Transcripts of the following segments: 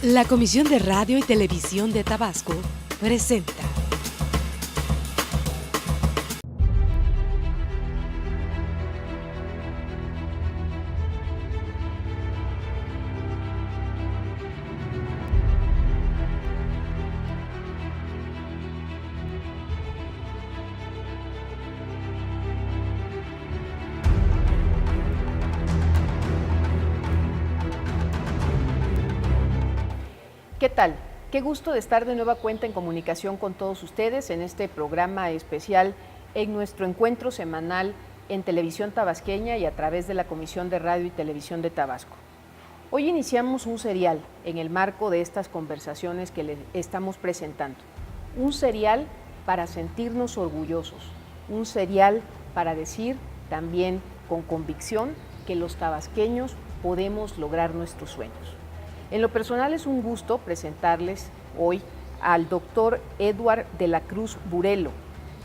La Comisión de Radio y Televisión de Tabasco presenta. ¿Qué tal? Qué gusto de estar de nueva cuenta en comunicación con todos ustedes en este programa especial en nuestro encuentro semanal en Televisión Tabasqueña y a través de la Comisión de Radio y Televisión de Tabasco. Hoy iniciamos un serial en el marco de estas conversaciones que les estamos presentando. Un serial para sentirnos orgullosos, un serial para decir también con convicción que los tabasqueños podemos lograr nuestros sueños. En lo personal es un gusto presentarles hoy al doctor Eduard de la Cruz Burelo,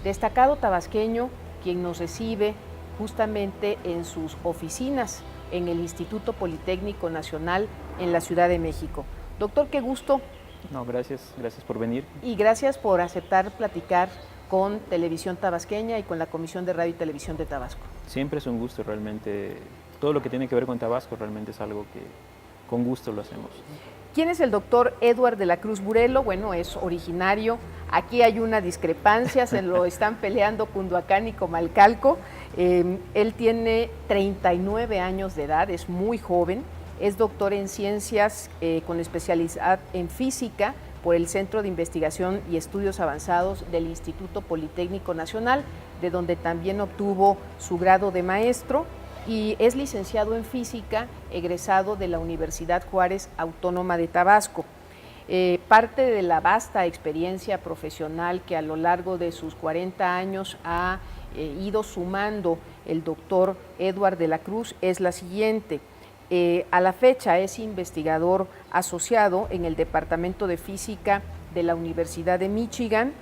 destacado tabasqueño quien nos recibe justamente en sus oficinas en el Instituto Politécnico Nacional en la Ciudad de México. Doctor, qué gusto. No, gracias por venir. Y gracias por aceptar platicar con Televisión Tabasqueña y con la Comisión de Radio y Televisión de Tabasco. Siempre es un gusto realmente, todo lo que tiene que ver con Tabasco realmente es algo que con gusto lo hacemos. ¿Quién es el doctor Eduard de la Cruz Burelo? Bueno, es originario. Aquí hay una discrepancia, se lo están peleando Cunduacán y Comalcalco. Él tiene 39 años de edad, es muy joven, es doctor en ciencias con especialidad en física por el Centro de Investigación y Estudios Avanzados del Instituto Politécnico Nacional, de donde también obtuvo su grado de maestro, y es licenciado en física, egresado de la Universidad Juárez Autónoma de Tabasco. Parte de la vasta experiencia profesional que a lo largo de sus 40 años ha ido sumando el doctor Eduard de la Cruz es la siguiente. A la fecha es investigador asociado en el Departamento de Física de la Universidad de Michigan.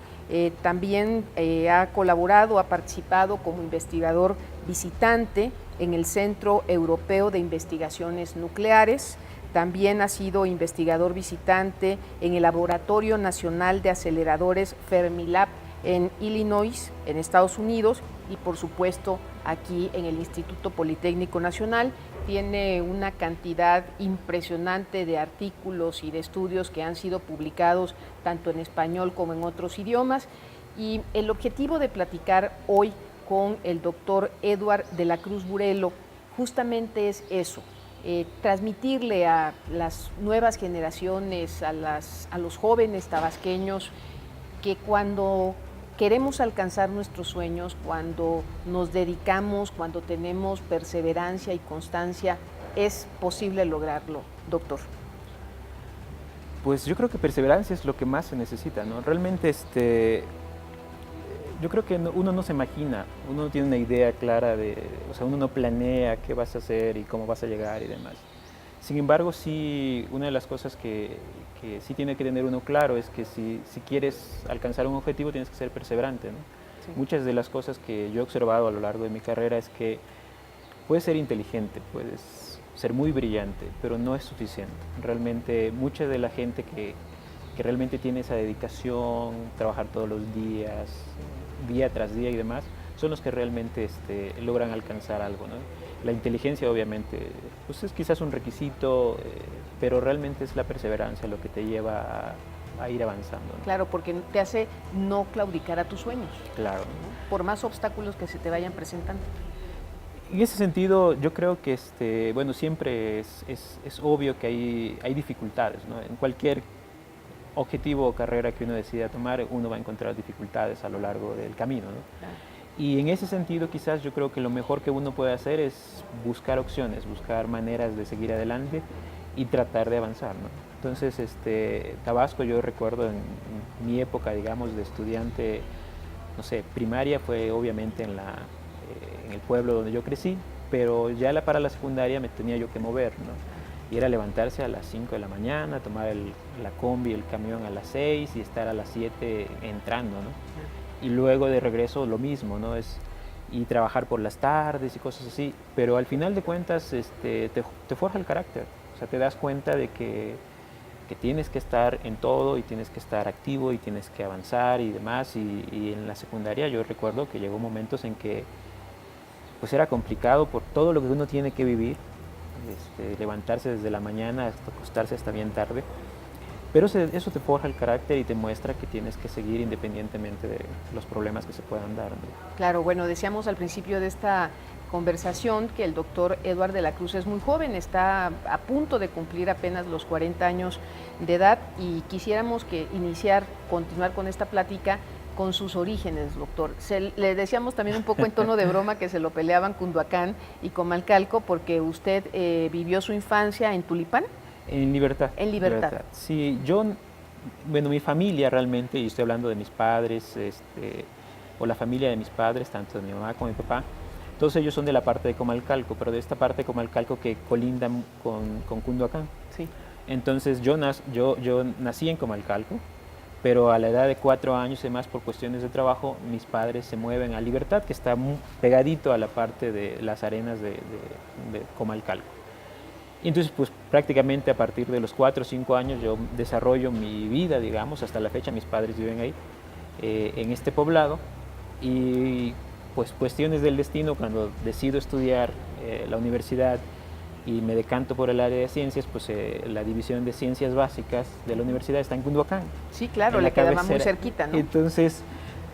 También ha colaborado, ha participado como investigador visitante en el Centro Europeo de Investigaciones Nucleares. También ha sido investigador visitante en el Laboratorio Nacional de Aceleradores Fermilab en Illinois, en Estados Unidos, y por supuesto aquí en el Instituto Politécnico Nacional. Tiene una cantidad impresionante de artículos y de estudios que han sido publicados tanto en español como en otros idiomas. Y el objetivo de platicar hoy con el doctor Eduard de la Cruz Burelo justamente es eso, transmitirle a las nuevas generaciones, a los jóvenes tabasqueños, que cuando queremos alcanzar nuestros sueños, cuando nos dedicamos, cuando tenemos perseverancia y constancia, es posible lograrlo, doctor. Pues yo creo que perseverancia es lo que más se necesita, ¿no? Realmente yo creo que uno no se imagina, uno no tiene una idea clara uno no planea qué vas a hacer y cómo vas a llegar y demás. Sin embargo, sí, una de las cosas que sí tiene que tener uno claro es que si quieres alcanzar un objetivo tienes que ser perseverante, ¿no? Sí. Muchas de las cosas que yo he observado a lo largo de mi carrera es que puedes ser inteligente, puedes ser muy brillante, pero no es suficiente. Realmente mucha de la gente que realmente tiene esa dedicación, trabajar todos los días, día tras día y demás, son los que realmente logran alcanzar algo, ¿no? La inteligencia obviamente pues es quizás un requisito, pero realmente es la perseverancia lo que te lleva a ir avanzando, ¿no? Claro, porque te hace no claudicar a tus sueños. Claro, ¿no? Por más obstáculos que se te vayan presentando. En ese sentido, yo creo que bueno, siempre es obvio que hay dificultades, ¿no? En cualquier objetivo o carrera que uno decida tomar, uno va a encontrar dificultades a lo largo del camino, ¿no? Claro. Y en ese sentido, quizás yo creo que lo mejor que uno puede hacer es buscar opciones, buscar maneras de seguir adelante y tratar de avanzar, ¿no? Entonces, Tabasco, yo recuerdo en mi época, digamos, de estudiante, no sé, primaria, fue obviamente en el pueblo donde yo crecí, pero ya para la secundaria me tenía yo que mover, ¿no? Y era levantarse a las 5 de la mañana, tomar la combi, el camión a las 6 y estar a las 7 entrando, ¿no? Y luego de regreso lo mismo, ¿no? Y trabajar por las tardes y cosas así, pero al final de cuentas te forja el carácter, o sea, te das cuenta de que que tienes que estar en todo y tienes que estar activo y tienes que avanzar y demás. Y en la secundaria yo recuerdo que llegó momentos en que pues era complicado por todo lo que uno tiene que vivir, levantarse desde la mañana hasta acostarse hasta bien tarde. Pero eso te forja el carácter y te muestra que tienes que seguir independientemente de los problemas que se puedan dar, ¿no? Claro, bueno, decíamos al principio de esta conversación que el doctor Eduard de la Cruz es muy joven, está a punto de cumplir apenas los 40 años de edad y quisiéramos continuar con esta plática con sus orígenes, doctor. Le decíamos también un poco en tono de broma que se lo peleaban Cunduacán y Comalcalco porque usted vivió su infancia en Tulipán. En Libertad. En Libertad. Sí, bueno, mi familia realmente, y estoy hablando de mis padres, o la familia de mis padres, tanto de mi mamá como de mi papá, todos ellos son de la parte de Comalcalco, pero de esta parte de Comalcalco que colinda con Cunduacán. Sí. Entonces yo nací en Comalcalco, pero a la edad de 4 años y demás, por cuestiones de trabajo, mis padres se mueven a Libertad, que está muy pegadito a la parte de las arenas de Comalcalco. Y entonces, pues prácticamente a partir de los 4 o 5 años yo desarrollo mi vida, digamos, hasta la fecha mis padres viven ahí, en este poblado, y pues cuestiones del destino, cuando decido estudiar la universidad y me decanto por el área de ciencias, pues la división de ciencias básicas de la universidad está en Cunduacán. Sí, claro, le quedaba muy cerquita, ¿no? Entonces,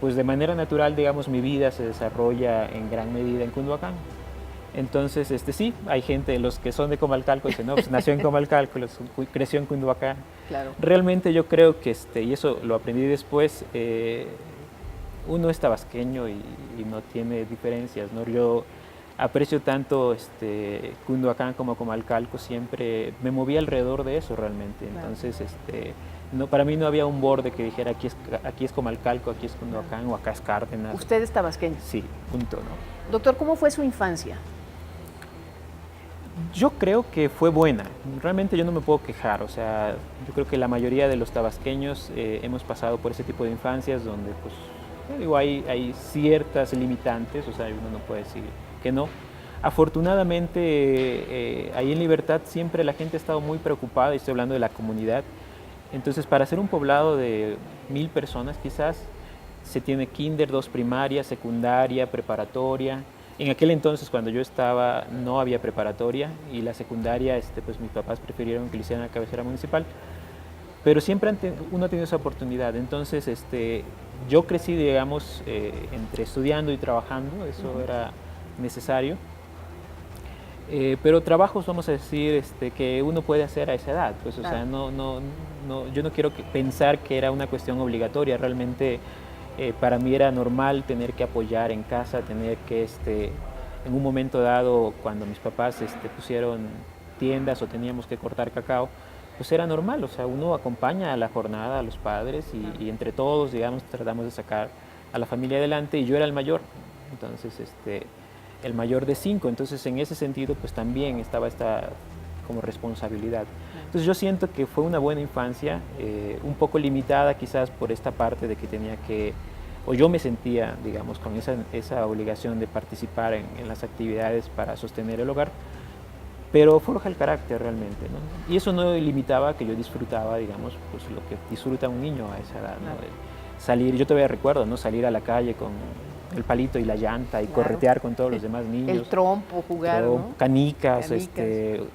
pues de manera natural, digamos, mi vida se desarrolla en gran medida en Cunduacán. Entonces, sí, hay gente, los que son de Comalcalco dicen, no, pues nació en Comalcalco, creció en Cunduacán. Claro. Realmente yo creo que, y eso lo aprendí después, uno es tabasqueño y no tiene diferencias, ¿no? Yo aprecio tanto Cunduacán como Comalcalco, siempre me moví alrededor de eso realmente. Claro. Entonces, no, para mí no había un borde que dijera aquí es Comalcalco, aquí es Cunduacán o acá es Cárdenas. ¿Usted es tabasqueño? Sí, punto, ¿no? Doctor, ¿cómo fue su infancia? Yo creo que fue buena, realmente yo no me puedo quejar, o sea, yo creo que la mayoría de los tabasqueños hemos pasado por ese tipo de infancias donde, pues, digo, hay ciertas limitantes, o sea, uno no puede decir que no. Afortunadamente, ahí en Libertad siempre la gente ha estado muy preocupada, y estoy hablando de la comunidad, entonces para ser un poblado de 1000 personas quizás, se tiene kinder, 2 primarias, secundaria, preparatoria. En aquel entonces, cuando yo estaba, no había preparatoria y la secundaria, pues mis papás prefirieron que lo hicieran a cabecera municipal, pero siempre uno ha tenido esa oportunidad. Entonces, yo crecí, digamos, entre estudiando y trabajando, eso era necesario, pero trabajos, vamos a decir, que uno puede hacer a esa edad, pues, o sea, yo no quiero pensar que era una cuestión obligatoria, realmente. Para mí era normal tener que apoyar en casa, tener que, en un momento dado, cuando mis papás pusieron tiendas o teníamos que cortar cacao, pues era normal, o sea, uno acompaña a la jornada a los padres y entre todos, digamos, tratamos de sacar a la familia adelante, y yo era el mayor, entonces, el mayor de 5, entonces en ese sentido, pues también estaba esta como responsabilidad. Entonces yo siento que fue una buena infancia, un poco limitada quizás por esta parte de que tenía que, o yo me sentía, digamos, con esa obligación de participar en las actividades para sostener el hogar, pero forja el carácter realmente, ¿no? Y eso no limitaba que yo disfrutaba, digamos, pues lo que disfruta un niño a esa edad, ¿no? De salir, yo todavía recuerdo, ¿no? Salir a la calle con el palito y la llanta y corretear con todos los demás niños. El trompo, jugar, ¿no? Canicas,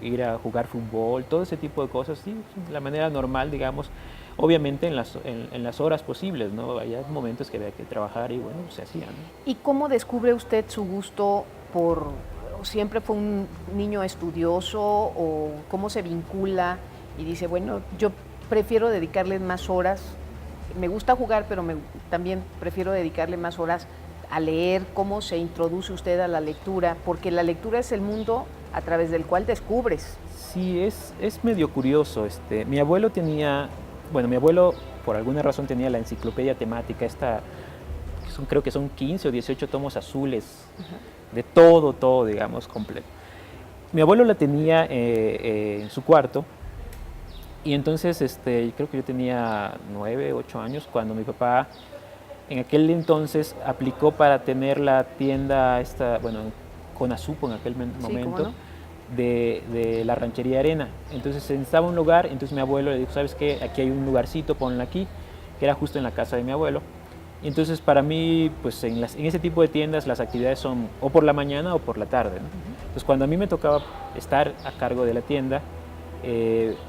ir a jugar fútbol, todo ese tipo de cosas, sí, la manera normal, digamos, obviamente en las horas posibles, ¿no? Había momentos que había que trabajar y bueno, se hacía, ¿no? ¿Y cómo descubre usted su gusto siempre fue un niño estudioso o cómo se vincula y dice, bueno, yo prefiero dedicarle más horas, me gusta jugar, pero también prefiero dedicarle más horas a leer? ¿Cómo se introduce usted a la lectura? Porque la lectura es el mundo a través del cual descubres. Sí, es medio curioso. Mi abuelo por alguna razón tenía la enciclopedia temática, creo que son 15 o 18 tomos azules, de todo, digamos, completo. Mi abuelo la tenía en su cuarto, y entonces creo que yo tenía 9, 8 años cuando mi papá en aquel entonces aplicó para tener la tienda Conasupo en aquel momento, ¿cómo no? de la ranchería Arena. Entonces se necesitaba un lugar, entonces mi abuelo le dijo, ¿sabes qué? Aquí hay un lugarcito, ponlo aquí, que era justo en la casa de mi abuelo. Y entonces para mí, pues en ese tipo de tiendas las actividades son o por la mañana o por la tarde, ¿no? Entonces cuando a mí me tocaba estar a cargo de la tienda,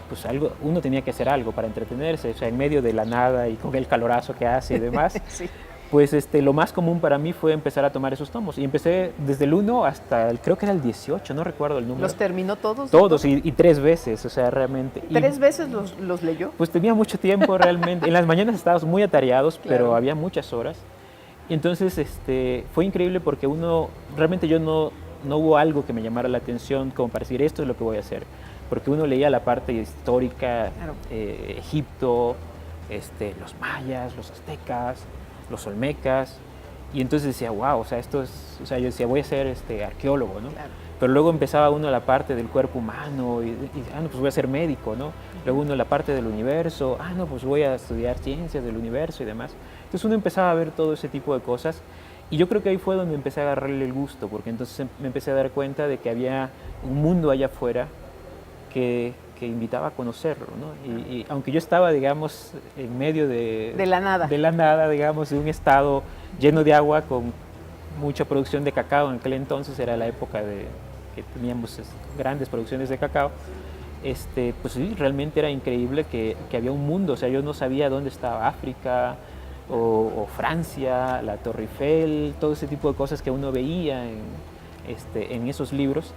pues uno tenía que hacer algo para entretenerse, o sea, en medio de la nada y con el calorazo que hace y demás. Sí. Pues lo más común para mí fue empezar a tomar esos tomos. Y empecé desde el 1 hasta creo que era el 18, no recuerdo el número. ¿Los terminó todos? Todos, y 3 veces, o sea, realmente. ¿3 veces los leyó? Pues tenía mucho tiempo realmente. En las mañanas estábamos muy atareados, Claro. pero había muchas horas. Y entonces fue increíble porque realmente yo no hubo algo que me llamara la atención como para decir esto es lo que voy a hacer. Porque uno leía la parte histórica, Claro. Egipto, los mayas, los aztecas, los olmecas, y entonces decía, wow, o sea, yo decía, voy a ser arqueólogo, ¿no? Claro. Pero luego empezaba uno la parte del cuerpo humano, no, pues voy a ser médico, ¿no? Luego uno la parte del universo, no, pues voy a estudiar ciencias del universo y demás. Entonces uno empezaba a ver todo ese tipo de cosas, y yo creo que ahí fue donde empecé a agarrarle el gusto, porque entonces me empecé a dar cuenta de que había un mundo allá afuera que invitaba a conocerlo, ¿no? Y aunque yo estaba, digamos, en medio de la nada, digamos, de un estado lleno de agua con mucha producción de cacao, en aquel entonces era la época que teníamos grandes producciones de cacao, pues sí, realmente era increíble que había un mundo, o sea, yo no sabía dónde estaba África o Francia, la Torre Eiffel, todo ese tipo de cosas que uno veía en esos libros,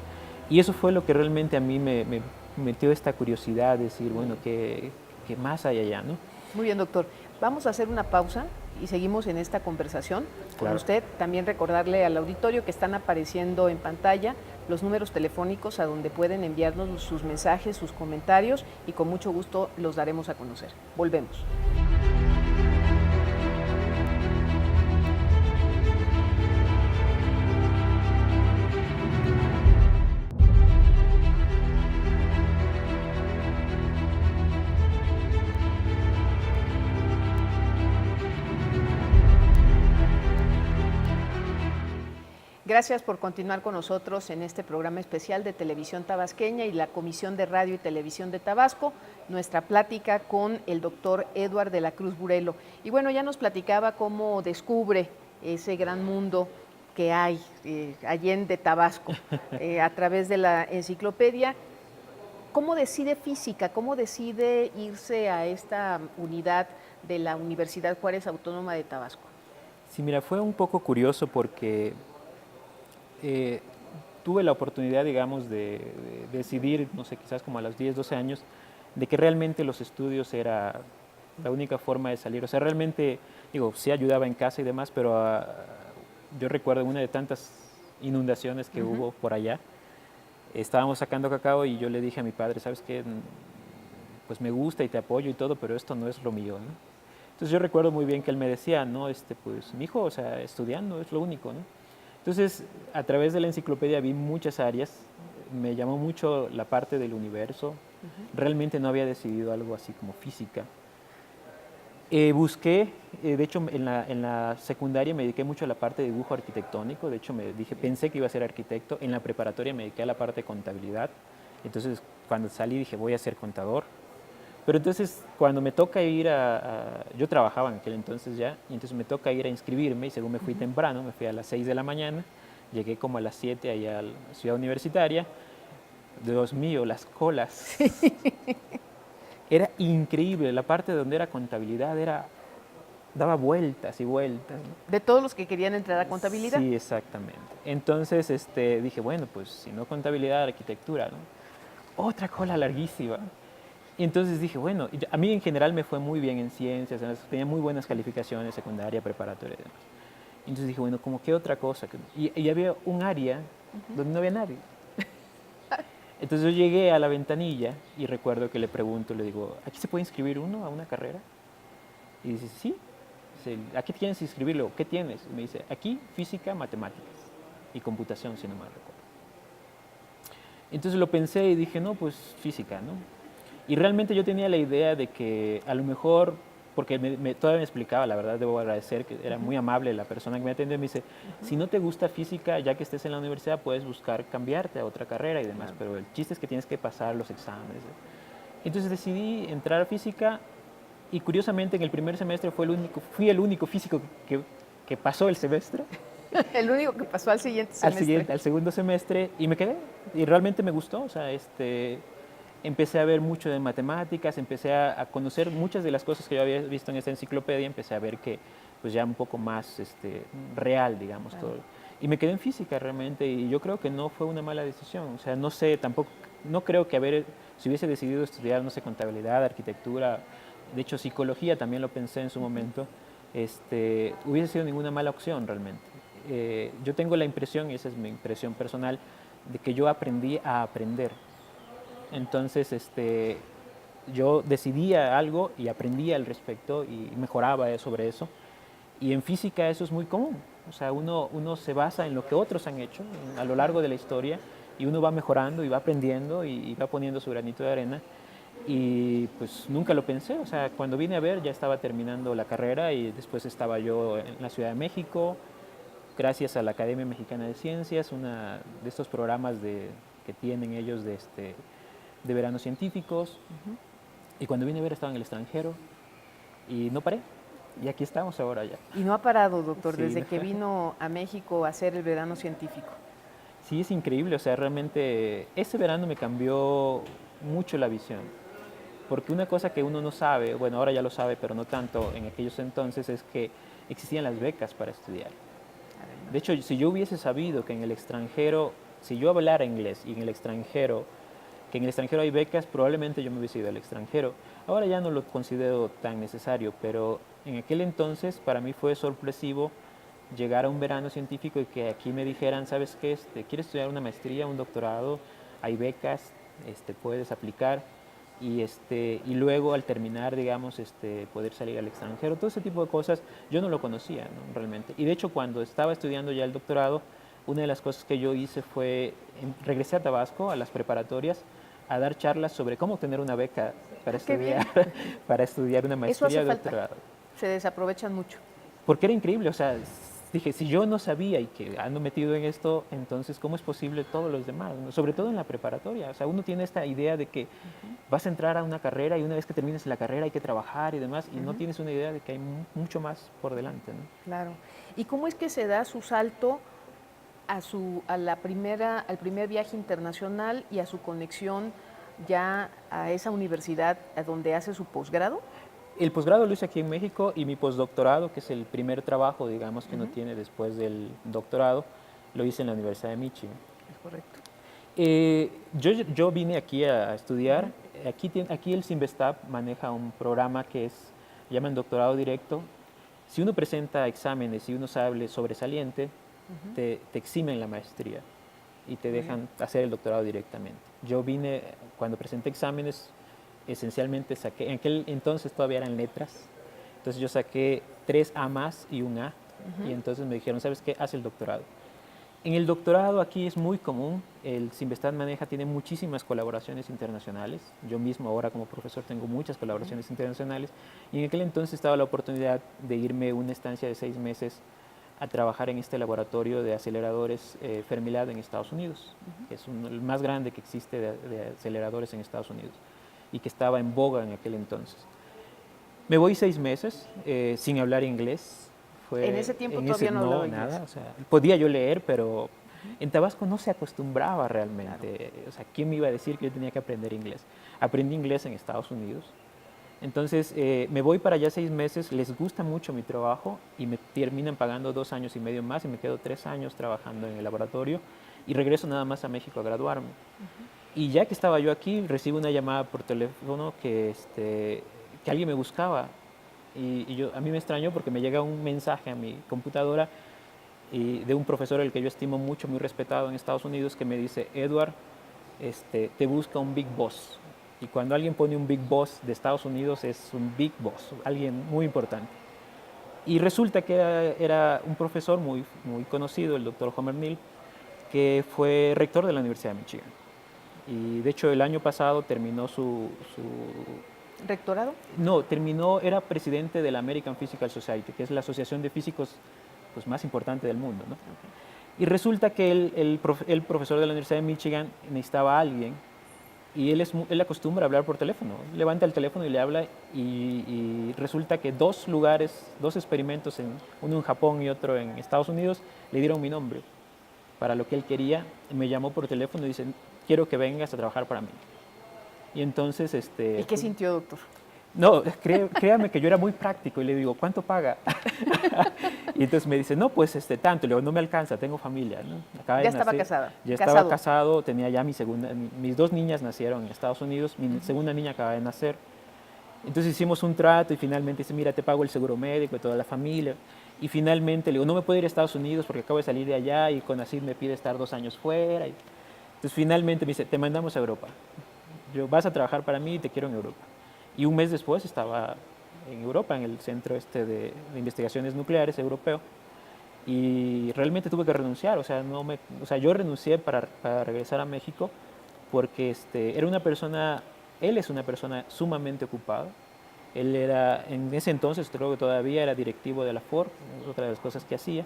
y eso fue lo que realmente a mí me metió esta curiosidad de decir, bueno, ¿qué más hay allá, no? Muy bien, doctor. Vamos a hacer una pausa y seguimos en esta conversación con usted. También recordarle al auditorio que están apareciendo en pantalla los números telefónicos a donde pueden enviarnos sus mensajes, sus comentarios, y con mucho gusto los daremos a conocer. Volvemos. Gracias por continuar con nosotros en este programa especial de Televisión Tabasqueña y la Comisión de Radio y Televisión de Tabasco, nuestra plática con el doctor Eduard de la Cruz Burelo. Y bueno, ya nos platicaba cómo descubre ese gran mundo que hay allende Tabasco a través de la enciclopedia. ¿Cómo decide física? ¿Cómo decide irse a esta unidad de la Universidad Juárez Autónoma de Tabasco? Sí, mira, fue un poco curioso porque tuve la oportunidad, digamos, de decidir, no sé, quizás como a los 10, 12 años, de que realmente los estudios era la única forma de salir. O sea, realmente, digo, sí ayudaba en casa y demás, pero yo recuerdo una de tantas inundaciones que hubo por allá. Estábamos sacando cacao y yo le dije a mi padre, ¿sabes qué? Pues me gusta y te apoyo y todo, pero esto no es lo mío, ¿no? Entonces yo recuerdo muy bien que él me decía, no, pues mi hijo, o sea, estudiando es lo único, ¿no? Entonces, a través de la enciclopedia vi muchas áreas, me llamó mucho la parte del universo, realmente no había decidido algo así como física. Busqué, de hecho en la secundaria me dediqué mucho a la parte de dibujo arquitectónico, de hecho pensé que iba a ser arquitecto, en la preparatoria me dediqué a la parte de contabilidad, entonces cuando salí dije voy a ser contador. Pero entonces, cuando me toca ir yo trabajaba en aquel entonces ya, y entonces me toca ir a inscribirme, y según me fui temprano, me fui a las 6 de la mañana, llegué como a las 7 allá a la ciudad universitaria. Dios mío, las colas. Era increíble, la parte donde era contabilidad daba vueltas y vueltas, ¿no? ¿De todos los que querían entrar a contabilidad? Sí, exactamente. Entonces dije, bueno, pues si no contabilidad, arquitectura, ¿no? Otra cola larguísima. Y entonces dije, bueno, a mí en general me fue muy bien en ciencias, tenía muy buenas calificaciones, secundaria, preparatoria y demás. Y entonces dije, bueno, ¿cómo qué otra cosa? Y había un área donde no había nadie. Entonces yo llegué a la ventanilla y recuerdo que le pregunto, le digo, ¿aquí se puede inscribir uno a una carrera? Y dice, sí. Dice, ¿a qué tienes que inscribirlo? ¿Qué tienes? Y me dice, aquí física, matemáticas y computación, si no mal recuerdo. Entonces lo pensé y dije, no, pues física, ¿no? Y realmente yo tenía la idea de que a lo mejor porque todavía me explicaba, la verdad debo agradecer, que era muy amable la persona que me atendió, me dice, si no te gusta física, ya que estés en la universidad, puedes buscar cambiarte a otra carrera y demás, pero el chiste es que tienes que pasar los exámenes. Entonces decidí entrar a física y curiosamente en el primer semestre fui el único físico que pasó el semestre. El único que pasó al siguiente semestre. Al segundo semestre, y me quedé. Y realmente me gustó. O sea, empecé a ver mucho de matemáticas, empecé a conocer muchas de las cosas que yo había visto en esta enciclopedia, empecé a ver que pues ya un poco más real, digamos, todo. Y me quedé en física realmente, y yo creo que no fue una mala decisión. O sea, no sé, tampoco, no creo que si hubiese decidido estudiar, no sé, contabilidad, arquitectura, de hecho psicología también lo pensé en su momento, hubiese sido ninguna mala opción realmente. Yo tengo la impresión, y esa es mi impresión personal, de que yo aprendí a aprender. Entonces, yo decidía algo y aprendía al respecto y mejoraba sobre eso. Y en física eso es muy común. O sea, uno se basa en lo que otros han hecho a lo largo de la historia y uno va mejorando y va aprendiendo y va poniendo su granito de arena. Y pues nunca lo pensé. O sea, cuando vine a ver ya estaba terminando la carrera y después estaba yo en la Ciudad de México, gracias a la Academia Mexicana de Ciencias, uno de estos programas que tienen ellos de veranos científicos. Y cuando vine a ver estaba en el extranjero y no paré. Y aquí estamos ahora ya. Y no ha parado, doctor, Sí, desde que vino a México a hacer el verano científico. Sí, es increíble. O sea, realmente ese verano me cambió mucho la visión. Porque una cosa que uno no sabe, bueno, ahora ya lo sabe, pero no tanto en aquellos entonces, es que existían las becas para estudiar. De hecho, si yo hubiese sabido que en el extranjero, si yo hablara inglés y en el extranjero, que en el extranjero hay becas, probablemente yo me hubiese ido al extranjero. Ahora ya no lo considero tan necesario, pero en aquel entonces para mí fue sorpresivo llegar a un verano científico y que aquí me dijeran, ¿sabes qué? ¿Quieres estudiar una maestría, un doctorado? Hay becas, puedes aplicar. Y luego al terminar, digamos, poder salir al extranjero, todo ese tipo de cosas, yo no lo conocía, ¿no? Realmente. Y de hecho, cuando estaba estudiando ya el doctorado, una de las cosas que yo hice fue, regresé a Tabasco, a las preparatorias, a dar charlas sobre cómo obtener una beca para estudiar, para estudiar una maestría o doctorado. Se desaprovechan mucho. Porque era increíble, o sea, dije, si yo no sabía y que ando metido en esto, entonces, ¿cómo es posible todos los demás? Sobre todo en la preparatoria. O sea, uno tiene esta idea de que vas a entrar a una carrera y una vez que termines la carrera hay que trabajar y demás, y no tienes una idea de que hay mucho más por delante, ¿no? Claro. ¿Y cómo es que se da su salto al primer viaje internacional y a su conexión ya a esa universidad a donde hace su posgrado? El posgrado lo hice aquí en México y mi postdoctorado, que es el primer trabajo, digamos, que uno tiene después del doctorado, lo hice en la Universidad de Michigan. Es correcto. Yo vine aquí a estudiar. Aquí el Cinvestav maneja un programa que llaman doctorado directo. Si uno presenta exámenes y uno sale sobresaliente, te eximen la maestría y te dejan hacer el doctorado directamente. Yo vine, cuando presenté exámenes, esencialmente saqué, en aquel entonces todavía eran letras, entonces yo saqué 3 A más y un A, y entonces me dijeron, ¿sabes qué? Haz el doctorado. En el doctorado aquí es muy común, el Cinvestav tiene muchísimas colaboraciones internacionales, yo mismo ahora como profesor tengo muchas colaboraciones internacionales, y en aquel entonces estaba la oportunidad de irme una estancia de 6 meses a trabajar en este laboratorio de aceleradores Fermilab en Estados Unidos, que es el más grande que existe de aceleradores en Estados Unidos y que estaba en boga en aquel entonces. Me voy 6 meses sin hablar inglés. En ese tiempo todavía no hablaba inglés. Nada, o sea, podía yo leer, pero en Tabasco no se acostumbraba realmente. Claro. O sea, ¿quién me iba a decir que yo tenía que aprender inglés? Aprendí inglés en Estados Unidos. Entonces me voy para allá 6 meses, les gusta mucho mi trabajo y me terminan pagando 2 años y medio más y me quedo 3 años trabajando en el laboratorio y regreso nada más a México a graduarme. Y ya que estaba yo aquí, recibo una llamada por teléfono que alguien me buscaba. Y a mí me extrañó porque me llega un mensaje a mi computadora de un profesor al que yo estimo mucho, muy respetado en Estados Unidos, que me dice, Edward, te busca un Big Boss. Y cuando alguien pone un Big Boss de Estados Unidos es un Big Boss, alguien muy importante. Y resulta que era un profesor muy, muy conocido, el doctor Homer Neal, que fue rector de la Universidad de Michigan. Y de hecho el año pasado terminó su ¿Rectorado? No, terminó, era presidente de la American Physical Society, que es la asociación de físicos pues, más importante del mundo, ¿no? Y resulta que el profesor de la Universidad de Michigan necesitaba a alguien y él acostumbra a hablar por teléfono. Levanta el teléfono y le habla y resulta que dos lugares, dos experimentos, uno en Japón y otro en Estados Unidos, le dieron mi nombre para lo que él quería. Me llamó por teléfono y dice, quiero que vengas a trabajar para mí. Y entonces... ¿Y qué sintió, doctor? No, créame que yo era muy práctico y le digo, ¿cuánto paga? Y entonces me dice, no, pues tanto. Le digo, no me alcanza, tengo familia, ¿no? Ya estaba casada. Ya estaba casado, tenía ya mis dos niñas nacieron en Estados Unidos, mi segunda niña acaba de nacer. Entonces hicimos un trato y finalmente dice, mira, te pago el seguro médico y toda la familia. Y finalmente le digo, no me puedo ir a Estados Unidos porque acabo de salir de allá y CONACYT me pide estar 2 años fuera. Entonces finalmente me dice, te mandamos a Europa. Vas a trabajar para mí y te quiero en Europa. Y un mes después estaba en Europa, en el Centro de Investigaciones Nucleares europeo, y realmente tuve que renunciar. O sea, yo renuncié para regresar a México porque él es una persona sumamente ocupada. Él era, en ese entonces, creo que todavía era directivo de la Ford, otra de las cosas que hacía.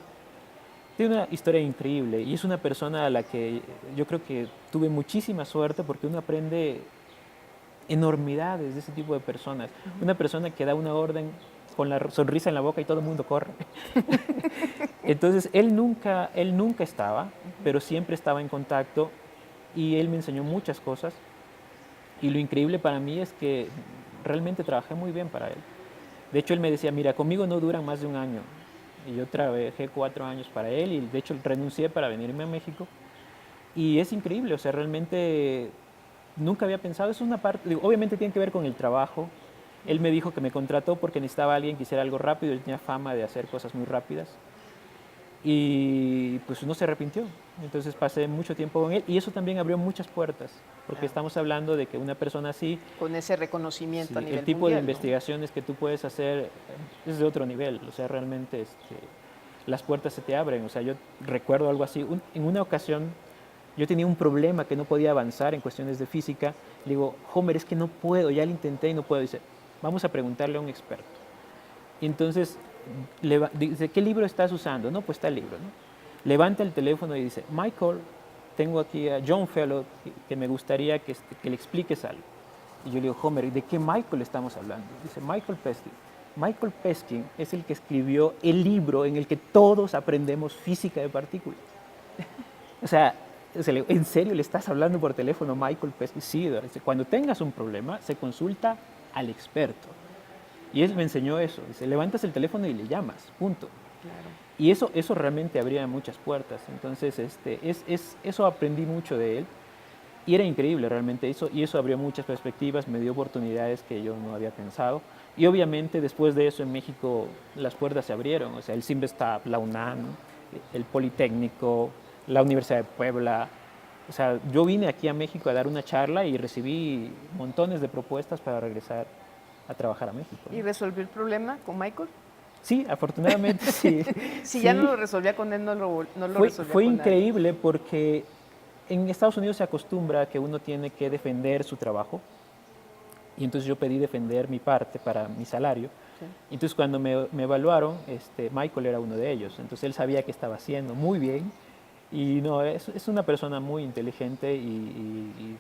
Tiene una historia increíble y es una persona a la que yo creo que tuve muchísima suerte porque uno aprende enormidades de ese tipo de personas. Una persona que da una orden con la sonrisa en la boca y todo el mundo corre. Entonces, él nunca estaba, pero siempre estaba en contacto y él me enseñó muchas cosas. Y lo increíble para mí es que realmente trabajé muy bien para él. De hecho, él me decía, mira, conmigo no duran más de 1 año. Y yo trabajé 4 años para él y de hecho renuncié para venirme a México. Y es increíble, o sea, realmente nunca había pensado, es una parte, obviamente tiene que ver con el trabajo. Él me dijo que me contrató porque necesitaba a alguien que hiciera algo rápido, él tenía fama de hacer cosas muy rápidas. Y pues no se arrepintió. Entonces pasé mucho tiempo con él y eso también abrió muchas puertas, porque estamos hablando de que una persona así... Con ese reconocimiento a nivel mundial, el tipo de investigaciones que tú puedes hacer es de otro nivel, o sea, realmente las puertas se te abren. O sea, yo recuerdo algo así, en una ocasión yo tenía un problema que no podía avanzar en cuestiones de física. Le digo, Homer, es que no puedo, ya lo intenté y no puedo. Dice, vamos a preguntarle a un experto. Y entonces dice, ¿qué libro estás usando? No, pues está el libro, ¿no? Levanta el teléfono y dice, Michael, tengo aquí a John Fellow que me gustaría que le expliques algo. Y yo le digo, Homer, ¿de qué Michael estamos hablando? Dice, Michael Peskin. Michael Peskin es el que escribió el libro en el que todos aprendemos física de partículas. O sea, ¿en serio le estás hablando por teléfono a Michael Peskin? Sí, cuando tengas un problema, se consulta al experto. Y él me enseñó eso. Dice, levantas el teléfono y le llamas, punto. Claro. Y eso realmente abría muchas puertas. Entonces, eso aprendí mucho de él. Y era increíble realmente eso. Y eso abrió muchas perspectivas, me dio oportunidades que yo no había pensado. Y obviamente después de eso en México las puertas se abrieron. O sea, el CIMBESTAB, la UNAM, el Politécnico, la Universidad de Puebla. O sea, yo vine aquí a México a dar una charla y recibí montones de propuestas para regresar a trabajar a México, ¿no? ¿Y resolvió el problema con Michael? Sí, afortunadamente sí. Si sí. ya no lo resolvía con él, no lo resolvía Fue con increíble porque en Estados Unidos se acostumbra a que uno tiene que defender su trabajo. Y entonces yo pedí defender mi parte para mi salario. Sí. Entonces cuando me evaluaron, Michael era uno de ellos. Entonces él sabía que estaba haciendo muy bien. Y no, es una persona muy inteligente y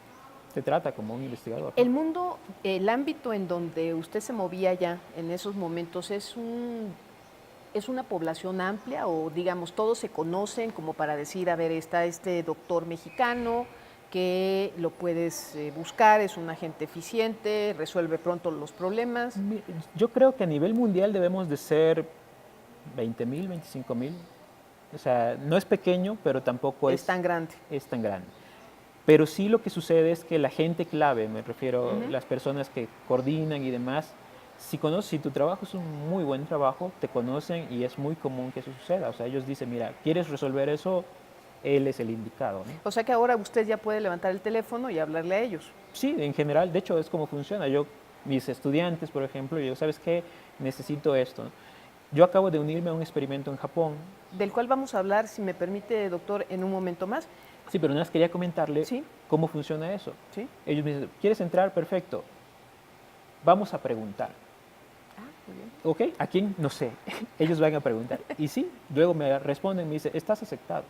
te trata como un investigador. El mundo, el ámbito en donde usted se movía ya en esos momentos, ¿es una población amplia o digamos todos se conocen como para decir, a ver, está este doctor mexicano que lo puedes buscar, es un agente eficiente, resuelve pronto los problemas? Yo creo que a nivel mundial debemos de ser 20,000, 25,000. O sea, no es pequeño, pero tampoco es tan grande. Es tan grande. Pero sí lo que sucede es que la gente clave, me refiero a las personas que coordinan y demás, si tu trabajo es un muy buen trabajo, te conocen y es muy común que eso suceda. O sea, ellos dicen, mira, ¿quieres resolver eso? Él es el indicado, ¿no? O sea que ahora usted ya puede levantar el teléfono y hablarle a ellos. Sí, en general, de hecho es como funciona. Mis estudiantes, por ejemplo, yo, ¿sabes qué? Necesito esto, ¿no? Yo acabo de unirme a un experimento en Japón. Del cual vamos a hablar, si me permite, doctor, en un momento más. Sí, pero nada más quería comentarle ¿Sí? cómo funciona eso. ¿Sí? Ellos me dicen, ¿quieres entrar? Perfecto. vamos a preguntar. Muy bien. ¿Ok? ¿A quién? No sé. Ellos van a preguntar. Y sí, luego me responden, me dice, estás aceptado.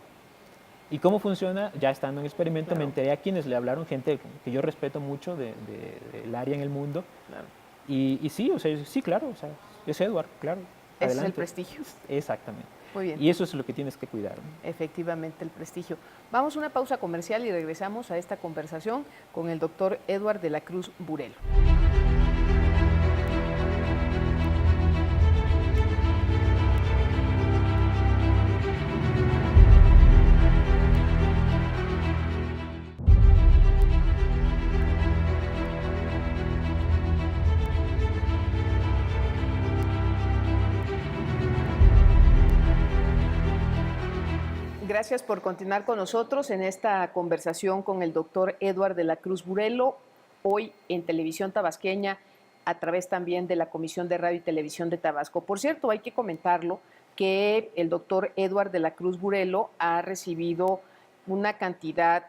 ¿Y cómo funciona? Ya estando en experimento, Claro. me enteré a quienes le hablaron, gente que yo respeto mucho del área en el mundo. Claro. Y sí, o sea, sí, claro, o sea, es Edward, claro. Ese es el Adelante. prestigio. Exactamente. Muy bien. Y eso es lo que tienes que cuidar, ¿no? Efectivamente, el prestigio. Vamos a una pausa comercial y regresamos a esta conversación con el doctor Edward de la Cruz Burelo. Gracias por continuar con nosotros en esta conversación con el doctor Edward de la Cruz Burelo, hoy en Televisión Tabasqueña, a través también de la Comisión de Radio y Televisión de Tabasco. Por cierto, hay que comentarlo que el doctor Edward de la Cruz Burelo ha recibido una cantidad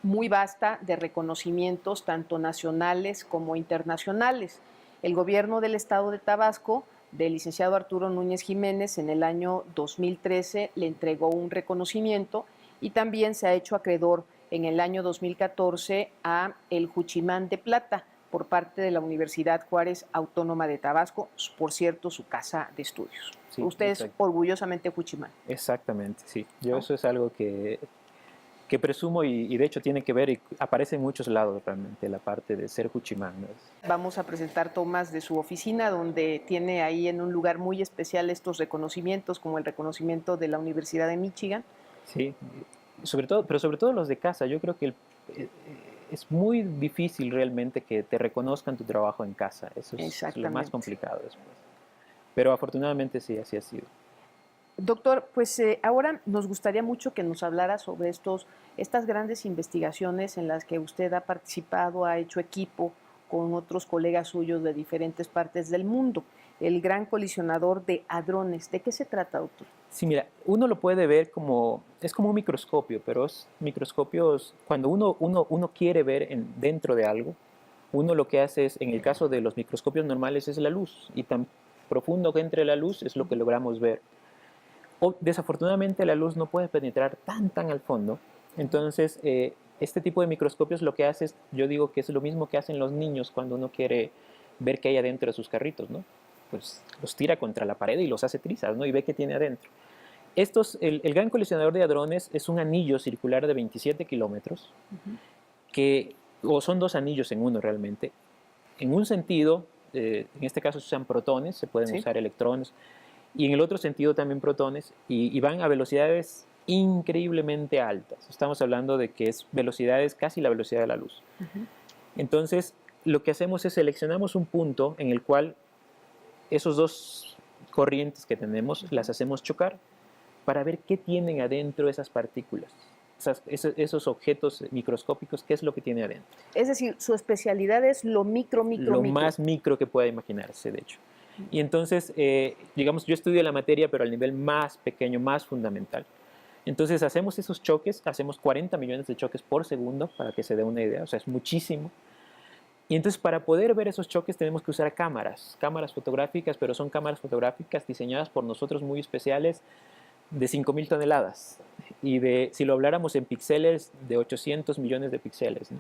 muy vasta de reconocimientos, tanto nacionales como internacionales. El gobierno del estado de Tabasco, del licenciado Arturo Núñez Jiménez, en el año 2013 le entregó un reconocimiento y también se ha hecho acreedor en el año 2014 a el Juchimán de Plata por parte de la Universidad Juárez Autónoma de Tabasco, por cierto, su casa de estudios. Sí, Usted es exacto. orgullosamente Juchimán. Exactamente, sí. Yo ¿No? eso es algo que presumo y de hecho tiene que ver y aparece en muchos lados realmente la parte de ser Juchimán, ¿no? Vamos a presentar tomas de su oficina, donde tiene ahí en un lugar muy especial estos reconocimientos, como el reconocimiento de la Universidad de Michigan. Sí, sobre todo, pero sobre todo los de casa. Yo creo que es muy difícil realmente que te reconozcan tu trabajo en casa. Eso es lo más Exactamente. complicado después. Pero afortunadamente sí, así ha sido. Doctor, pues ahora nos gustaría mucho que nos hablara sobre estas grandes investigaciones en las que usted ha participado, ha hecho equipo con otros colegas suyos de diferentes partes del mundo. El Gran Colisionador de Hadrones. ¿De qué se trata, doctor? Sí, mira, uno lo puede ver es como un microscopio, pero es microscopios, cuando uno quiere ver dentro de algo, uno lo que hace es, en el caso de los microscopios normales, es la luz, y tan profundo que entre la luz es lo que logramos ver. Desafortunadamente la luz no puede penetrar tan al fondo, entonces este tipo de microscopios lo que hace es, yo digo que es lo mismo que hacen los niños cuando uno quiere ver qué hay adentro de sus carritos, ¿no? Pues los tira contra la pared y los hace trizas, ¿no? Y ve qué tiene adentro. El Gran Colisionador de Hadrones es un anillo circular de 27 kilómetros, o son dos anillos en uno realmente. En un sentido, en este caso se usan protones, se pueden usar electrones, y en el otro sentido también protones, y van a velocidades increíblemente altas. Estamos hablando de que es velocidades casi la velocidad de la luz. Entonces, lo que hacemos es seleccionamos un punto en el cual esos dos corrientes que tenemos las hacemos chocar para ver qué tienen adentro esas partículas, esos objetos microscópicos, qué es lo que tiene adentro. Es decir, su especialidad es lo micro. Más micro que pueda imaginarse, de hecho. Y entonces, digamos, yo estudio la materia, pero al nivel más pequeño, más fundamental. Entonces hacemos esos choques, hacemos 40 millones de choques por segundo, para que se dé una idea, o sea, es muchísimo. Y entonces para poder ver esos choques tenemos que usar cámaras fotográficas, pero son cámaras fotográficas diseñadas por nosotros muy especiales, de 5.000 toneladas, y si lo habláramos en píxeles, de 800 millones de píxeles, ¿no?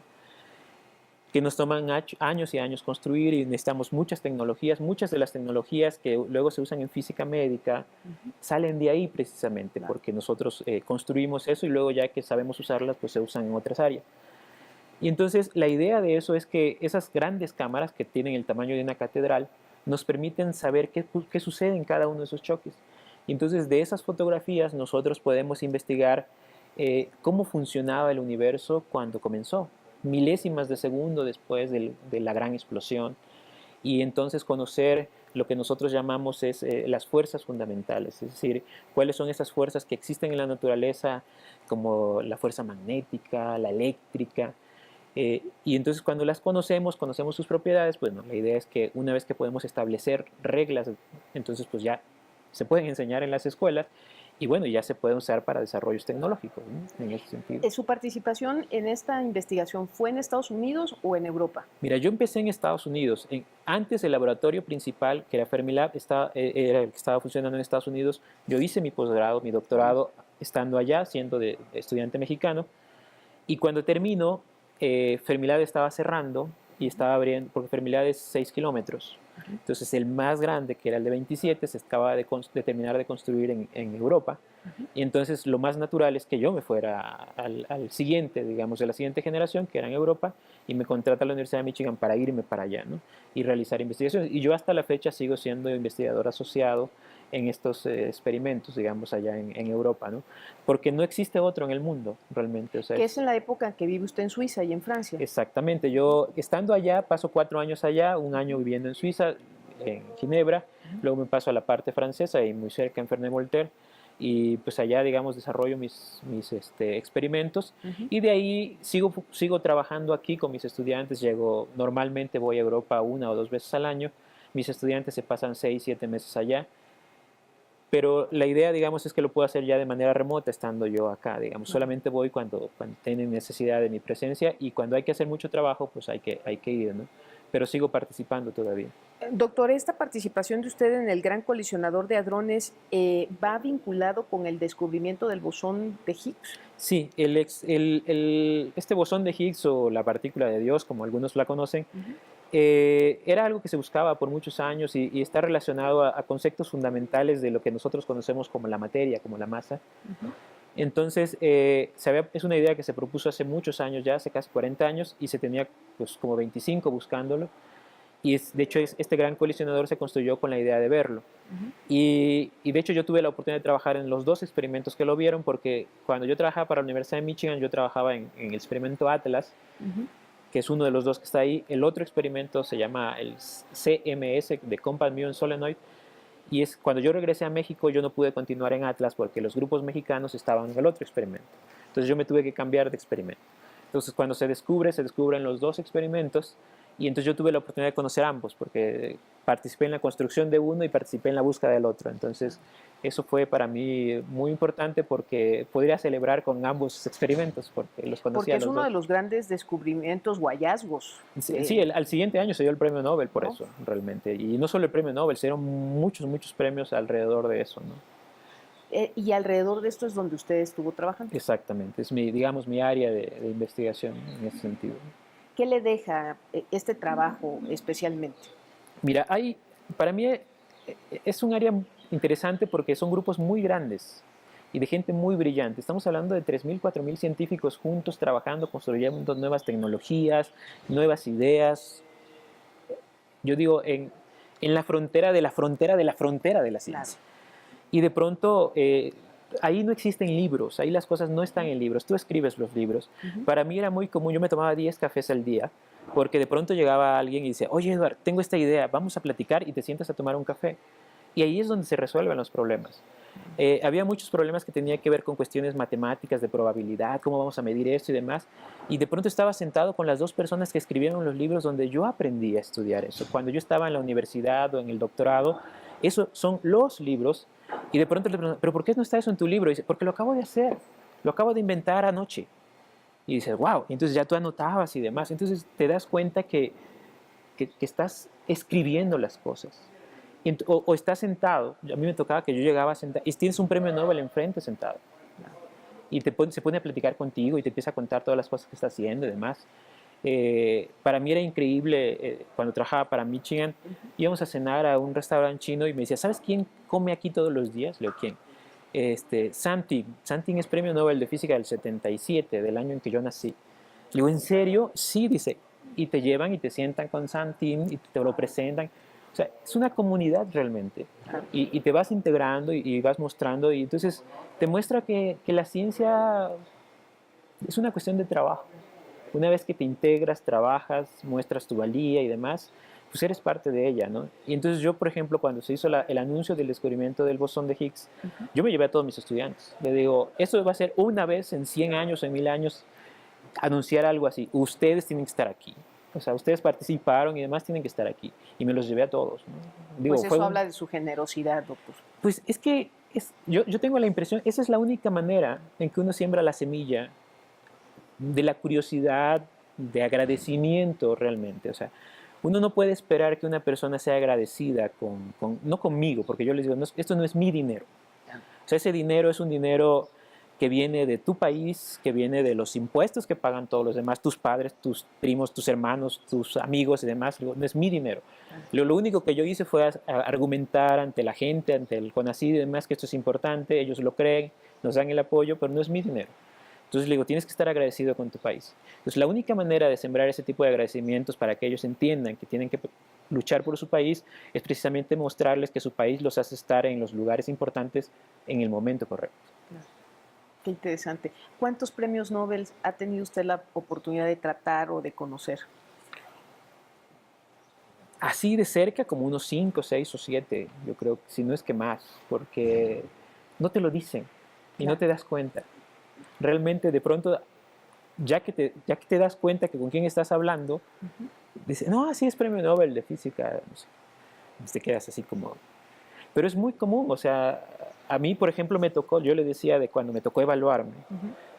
Que nos toman años y años construir, y necesitamos muchas de las tecnologías que luego se usan en física médica, salen de ahí precisamente, porque nosotros construimos eso y luego ya que sabemos usarlas, pues se usan en otras áreas. Y entonces la idea de eso es que esas grandes cámaras que tienen el tamaño de una catedral nos permiten saber qué sucede en cada uno de esos choques. Y entonces de esas fotografías nosotros podemos investigar cómo funcionaba el universo cuando comenzó, milésimas de segundo después de la gran explosión, y entonces conocer lo que nosotros llamamos las fuerzas fundamentales, es decir, cuáles son esas fuerzas que existen en la naturaleza, como la fuerza magnética, la eléctrica, y entonces cuando las conocemos sus propiedades, bueno, la idea es que una vez que podemos establecer reglas, entonces pues ya se pueden enseñar en las escuelas, y bueno, ya se puede usar para desarrollos tecnológicos, ¿no? En ese sentido. ¿Su participación en esta investigación fue en Estados Unidos o en Europa? Mira, yo empecé en Estados Unidos. Antes el laboratorio principal, que era Fermilab, era el que estaba funcionando en Estados Unidos. Yo hice mi posgrado, mi doctorado, estando allá, siendo de estudiante mexicano. Y cuando terminó, Fermilab estaba cerrando y estaba abriendo, porque Fermilab es 6 kilómetros. Entonces el más grande, que era el de 27, se acaba de terminar de construir en Europa. Y entonces lo más natural es que yo me fuera al siguiente, digamos, de la siguiente generación, que era en Europa, y me contrata la Universidad de Michigan para irme para allá, ¿no? Y realizar investigaciones. Y yo hasta la fecha sigo siendo investigador asociado en estos experimentos, digamos, allá en Europa, ¿no? Porque no existe otro en el mundo, realmente. O sea, Que es en la época en que vive usted en Suiza y en Francia. exactamente. Yo, estando allá, paso 4 años allá, un año viviendo en Suiza, en Ginebra, luego me paso a la parte francesa y muy cerca en Ferney-Voltaire, y pues allá, digamos, desarrollo mis experimentos, y de ahí sigo trabajando aquí con mis estudiantes. Normalmente voy a Europa 1 o 2 veces al año, mis estudiantes se pasan 6, 7 meses allá, pero la idea, digamos, es que lo puedo hacer ya de manera remota estando yo acá, digamos. Solamente voy cuando tienen necesidad de mi presencia, y cuando hay que hacer mucho trabajo, pues hay que ir, ¿no? Pero sigo participando todavía. Doctor, ¿esta participación de usted en el Gran Colisionador de Hadrones va vinculado con el descubrimiento del bosón de Higgs? Sí, este bosón de Higgs, o la partícula de Dios, como algunos la conocen, era algo que se buscaba por muchos años, y está relacionado a conceptos fundamentales de lo que nosotros conocemos como la materia, como la masa. Entonces, es una idea que se propuso hace muchos años ya, hace casi 40 años, y se tenía pues como 25 buscándolo. Y de hecho este gran colisionador se construyó con la idea de verlo. Y de hecho yo tuve la oportunidad de trabajar en los 2 experimentos que lo vieron, porque cuando yo trabajaba para la Universidad de Michigan, yo trabajaba en el experimento Atlas, que es uno de los 2 que está ahí. El otro experimento se llama el CMS, de Compact Muon Solenoid, y cuando yo regresé a México, yo no pude continuar en Atlas porque los grupos mexicanos estaban en el otro experimento. Entonces yo me tuve que cambiar de experimento. Entonces cuando se descubren los 2 experimentos, y entonces yo tuve la oportunidad de conocer ambos, porque participé en la construcción de uno y participé en la búsqueda del otro. Entonces eso fue para mí muy importante, porque podría celebrar con ambos experimentos, porque los conocía. Porque es uno de los grandes descubrimientos o hallazgos. Sí, al siguiente año se dio el premio Nobel por eso, realmente. Y no solo el premio Nobel, se dieron muchos premios alrededor de eso, ¿no? Y alrededor de esto es donde usted estuvo trabajando. Exactamente, es mi área de investigación en ese sentido. ¿Qué le deja este trabajo especialmente? Mira, para mí es un área interesante porque son grupos muy grandes y de gente muy brillante. Estamos hablando de 3.000, 4.000 científicos juntos trabajando, construyendo nuevas tecnologías, nuevas ideas. Yo digo, en la frontera de la frontera de la frontera de la ciencia. Claro. Y de pronto, ahí no existen libros, ahí las cosas no están en libros, tú escribes los libros. Para mí era muy común, yo me tomaba 10 cafés al día, porque de pronto llegaba alguien y dice, oye Eduardo, tengo esta idea, vamos a platicar, y te sientas a tomar un café. Y ahí es donde se resuelven los problemas. Había muchos problemas que tenían que ver con cuestiones matemáticas, de probabilidad, cómo vamos a medir esto y demás. Y de pronto estaba sentado con las 2 personas que escribieron los libros donde yo aprendí a estudiar eso. Cuando yo estaba en la universidad o en el doctorado, esos son los libros. Y de pronto le pregunto, ¿pero por qué no está eso en tu libro? Y dice, porque lo acabo de hacer, lo acabo de inventar anoche. Y dices, wow, y entonces ya tú anotabas y demás. Entonces te das cuenta que estás escribiendo las cosas. O estás sentado, a mí me tocaba que yo llegaba sentado, y tienes un premio Nobel enfrente sentado. Y se pone a platicar contigo y te empieza a contar todas las cosas que está haciendo y demás. Para mí era increíble, cuando trabajaba para Michigan, íbamos a cenar a un restaurante chino y me decía, ¿sabes quién come aquí todos los días? Le digo, ¿quién? Sam Ting. Sam Ting es premio Nobel de Física del 77, del año en que yo nací. Le digo, ¿en serio? Sí, dice. Y te llevan y te sientan con Sam Ting y te lo presentan. O sea, es una comunidad realmente. Y te vas integrando y vas mostrando, y entonces te muestra que la ciencia es una cuestión de trabajo. Una vez que te integras, trabajas, muestras tu valía y demás, pues eres parte de ella, ¿no? Y entonces yo, por ejemplo, cuando se hizo el anuncio del descubrimiento del bosón de Higgs, yo me llevé a todos mis estudiantes. Le digo, eso va a ser una vez en 100 años, en 1000 años, anunciar algo así. Ustedes tienen que estar aquí. O sea, ustedes participaron y demás, tienen que estar aquí. Y me los llevé a todos, ¿no? Digo, pues eso habla de su generosidad, doctor. Pues es que yo tengo la impresión, esa es la única manera en que uno siembra la semilla de la curiosidad, de agradecimiento realmente. O sea, uno no puede esperar que una persona sea agradecida no conmigo, porque yo les digo, no, esto no es mi dinero. O sea, ese dinero es un dinero que viene de tu país, que viene de los impuestos que pagan todos los demás, tus padres, tus primos, tus hermanos, tus amigos y demás. No es mi dinero. Lo único que yo hice fue argumentar ante la gente, ante el CONACYT y demás, que esto es importante, ellos lo creen, nos dan el apoyo, pero no es mi dinero. Entonces le digo, tienes que estar agradecido con tu país. Entonces la única manera de sembrar ese tipo de agradecimientos para que ellos entiendan que tienen que luchar por su país es precisamente mostrarles que su país los hace estar en los lugares importantes en el momento correcto. Qué interesante. ¿Cuántos premios Nobel ha tenido usted la oportunidad de tratar o de conocer? Así de cerca, como unos 5, 6 o 7, yo creo, si no es que más, porque no te lo dicen y no te das cuenta. Realmente, de pronto, ya que te das cuenta que con quién estás hablando, dice, no, así es premio Nobel de física, no sé. Te quedas así como... Pero es muy común, o sea, a mí, por ejemplo, me tocó, yo le decía de cuando me tocó evaluarme,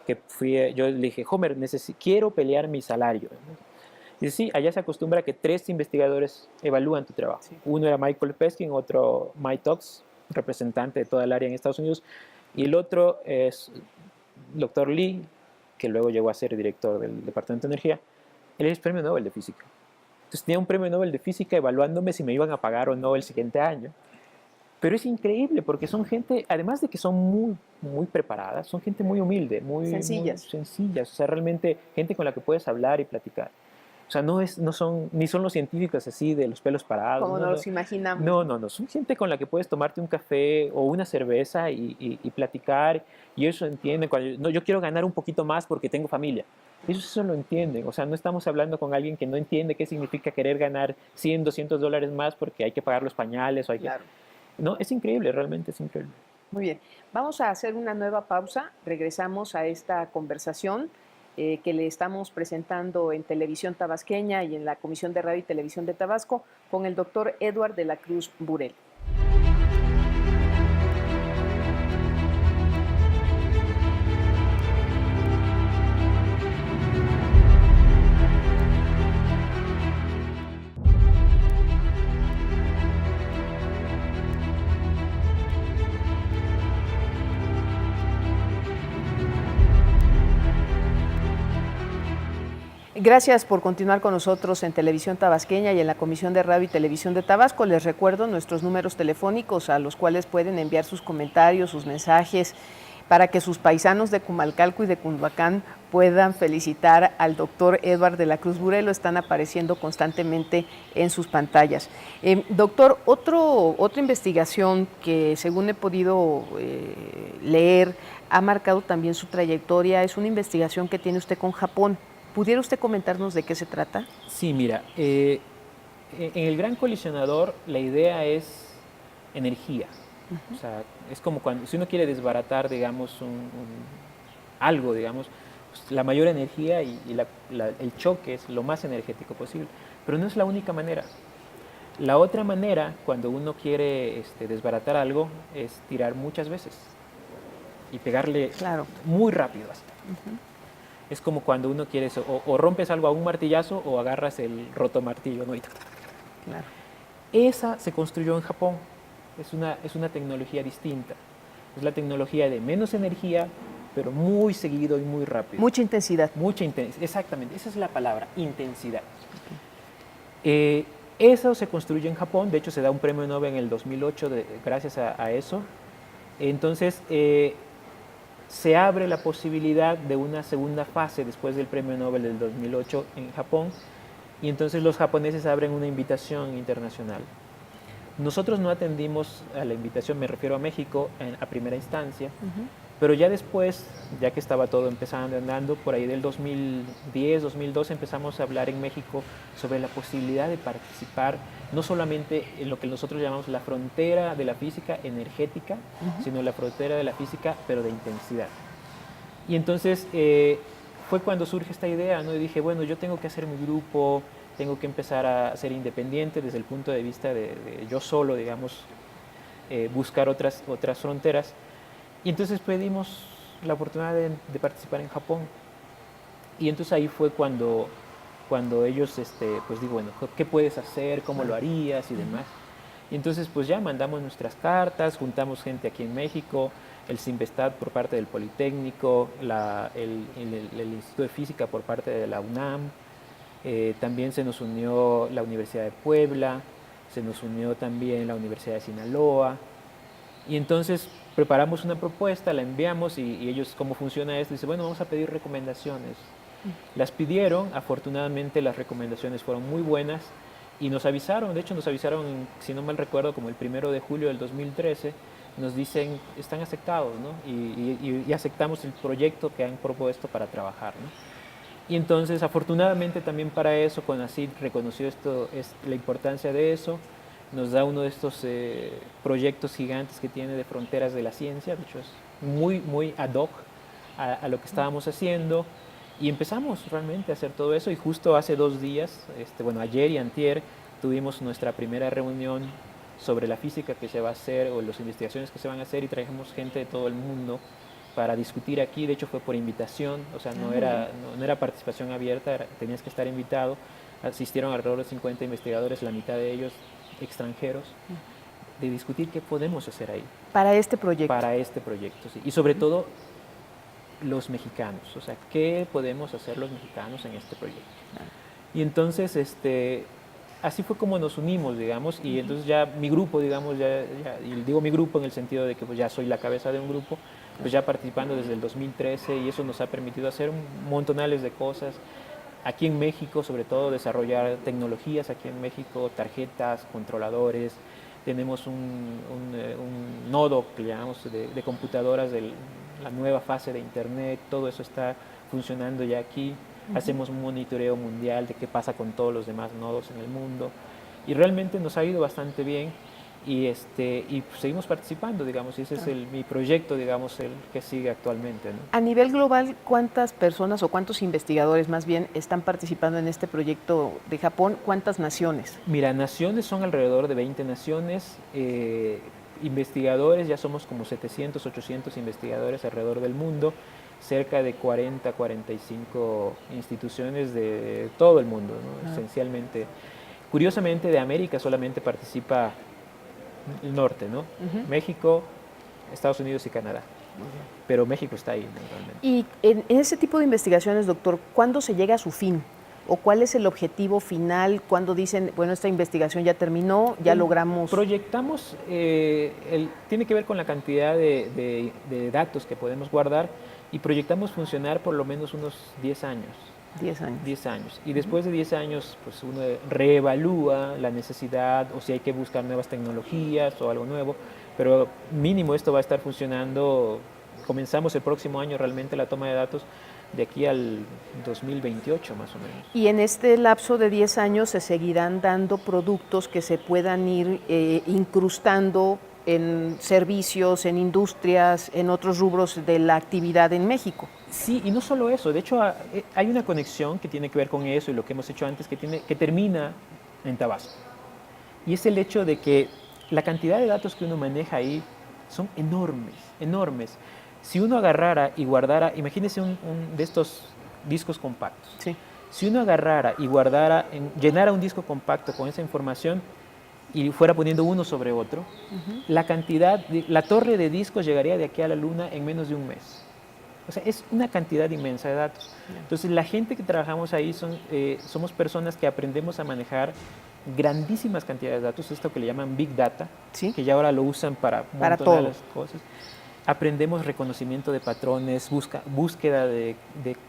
que yo le dije, Homer, quiero pelear mi salario. Dice, sí, allá se acostumbra que 3 investigadores evalúan tu trabajo. Sí. Uno era Michael Peskin, otro Mike Tox, representante de toda el área en Estados Unidos, y el otro es el doctor Lee, que luego llegó a ser director del Departamento de Energía. Él es premio Nobel de Física. Entonces tenía un premio Nobel de Física evaluándome si me iban a pagar o no el siguiente año. Pero es increíble porque son gente, además de que son muy preparadas, son gente muy humilde, muy sencillas. O sea, realmente gente con la que puedes hablar y platicar. O sea, no son, ni son los científicos así de los pelos parados. Como nos los imaginamos. No, son gente con la que puedes tomarte un café o una cerveza y platicar, y ellos entienden. Cuando yo quiero ganar un poquito más porque tengo familia. Ellos eso lo entienden. O sea, no estamos hablando con alguien que no entiende qué significa querer ganar $100, $200 más porque hay que pagar los pañales o hay que... Claro. No, es increíble, realmente es increíble. Muy bien. Vamos a hacer una nueva pausa. Regresamos a esta conversación que le estamos presentando en Televisión Tabasqueña y en la Comisión de Radio y Televisión de Tabasco con el doctor Eduard de la Cruz Burel. Gracias por continuar con nosotros en Televisión Tabasqueña y en la Comisión de Radio y Televisión de Tabasco. Les recuerdo nuestros números telefónicos a los cuales pueden enviar sus comentarios, sus mensajes, para que sus paisanos de Comalcalco y de Cunduacán puedan felicitar al doctor Eduard de la Cruz Burel. Lo están apareciendo constantemente en sus pantallas. Doctor, otra investigación que según he podido leer ha marcado también su trayectoria es una investigación que tiene usted con Japón. ¿Pudiera usted comentarnos de qué se trata? Sí, mira, en el Gran Colisionador la idea es energía. O sea, es como cuando, si uno quiere desbaratar, digamos, algo, digamos, pues la mayor energía y el choque es lo más energético posible. Pero no es la única manera. La otra manera, cuando uno quiere desbaratar algo, es tirar muchas veces y pegarle muy rápido hasta. Es como cuando uno quiere eso, o rompes algo a un martillazo o agarras el rotomartillo, ¿no? Claro. Esa se construyó en Japón. Es una tecnología distinta. Es la tecnología de menos energía, pero muy seguido y muy rápido. Mucha intensidad. Mucha intensidad, exactamente. Esa es la palabra, intensidad. Eso se construyó en Japón. De hecho, se da un premio Nobel en el 2008 gracias a eso. Entonces, se abre la posibilidad de una segunda fase después del premio Nobel del 2008 en Japón, y entonces los japoneses abren una invitación internacional. Nosotros no atendimos a la invitación, me refiero a México, a primera instancia, pero ya después, ya que estaba todo empezando, andando, por ahí del 2010, 2012, empezamos a hablar en México sobre la posibilidad de participar no solamente en lo que nosotros llamamos la frontera de la física energética, sino la frontera de la física, pero de intensidad. Y entonces fue cuando surge esta idea, ¿no? Y dije, bueno, yo tengo que hacer mi grupo, tengo que empezar a ser independiente desde el punto de vista de yo solo, digamos, buscar otras fronteras. Y entonces pedimos la oportunidad de participar en Japón. Y entonces ahí fue cuando ellos, pues digo, bueno, ¿qué puedes hacer? ¿Cómo lo harías? Y demás. Y entonces pues ya mandamos nuestras cartas, juntamos gente aquí en México, el Sinvestad por parte del Politécnico, el Instituto de Física por parte de la UNAM, también se nos unió la Universidad de Puebla, se nos unió también la Universidad de Sinaloa. Y entonces preparamos una propuesta, la enviamos y ellos, ¿cómo funciona esto? Dice, bueno, vamos a pedir recomendaciones. Las pidieron, afortunadamente las recomendaciones fueron muy buenas y nos avisaron, de hecho nos avisaron, si no mal recuerdo, como el 1 de julio del 2013, nos dicen, están aceptados, ¿no? Y aceptamos el proyecto que han propuesto para trabajar, ¿no? Y entonces, afortunadamente también para eso, CONACYT reconoció la importancia de eso, nos da uno de estos proyectos gigantes que tiene de fronteras de la ciencia, de hecho es muy, muy ad hoc a lo que estábamos haciendo, y empezamos realmente a hacer todo eso, y justo hace 2 días, bueno, ayer y antier, tuvimos nuestra primera reunión sobre la física que se va a hacer, o las investigaciones que se van a hacer, y trajimos gente de todo el mundo para discutir aquí. De hecho fue por invitación, o sea, no era participación abierta, tenías que estar invitado. Asistieron alrededor de 50 investigadores, la mitad de ellos extranjeros, de discutir qué podemos hacer ahí. Para este proyecto. Para este proyecto, sí. Y sobre todo los mexicanos, o sea, qué podemos hacer los mexicanos en este proyecto. Y entonces, así fue como nos unimos, digamos, y entonces ya mi grupo, digamos, y digo mi grupo en el sentido de que pues ya soy la cabeza de un grupo, pues ya participando desde el 2013, y eso nos ha permitido hacer montonales de cosas. Aquí en México, sobre todo, desarrollar tecnologías aquí en México, tarjetas, controladores. Tenemos un nodo que le llamamos de computadoras de la nueva fase de Internet. Todo eso está funcionando ya aquí. Hacemos un monitoreo mundial de qué pasa con todos los demás nodos en el mundo. Y realmente nos ha ido bastante bien. Y seguimos participando, digamos, y ese es mi proyecto, digamos, el que sigue actualmente, ¿no? A nivel global, ¿cuántas personas o cuántos investigadores más bien están participando en este proyecto de Japón? ¿Cuántas naciones? Mira, naciones son alrededor de 20 naciones, investigadores ya somos como 700, 800 investigadores alrededor del mundo, cerca de 40, 45 instituciones de todo el mundo, ¿no? Esencialmente. Curiosamente, de América solamente participa el norte, ¿no? México, Estados Unidos y Canadá. Pero México está ahí, ¿no? Realmente. Y en ese tipo de investigaciones, doctor, ¿cuándo se llega a su fin? ¿O cuál es el objetivo final? ¿Cuándo dicen, bueno, esta investigación ya terminó, ya logramos? Proyectamos, tiene que ver con la cantidad de datos que podemos guardar, y proyectamos funcionar por lo menos unos 10 años. 10 años. 10 años. Y después de 10 años, pues uno reevalúa la necesidad, o si hay que buscar nuevas tecnologías o algo nuevo, pero mínimo esto va a estar funcionando. Comenzamos el próximo año realmente la toma de datos, de aquí al 2028 más o menos. Y en este lapso de 10 años se seguirán dando productos que se puedan ir incrustando en servicios, en industrias, en otros rubros de la actividad en México. Sí, y no solo eso, de hecho hay una conexión que tiene que ver con eso y lo que hemos hecho antes, que termina en Tabasco. Y es el hecho de que la cantidad de datos que uno maneja ahí son enormes, enormes. Si uno agarrara y guardara, imagínese un de estos discos compactos. Sí. Si uno agarrara y guardara, llenara un disco compacto con esa información y fuera poniendo uno sobre otro, la torre de discos llegaría de aquí a la Luna en menos de un mes. O sea, es una cantidad inmensa de datos. Entonces, la gente que trabajamos ahí somos personas que aprendemos a manejar grandísimas cantidades de datos, esto que le llaman Big Data, ¿Sí? que ya ahora lo usan para todo. las cosas. Aprendemos reconocimiento de patrones, búsqueda de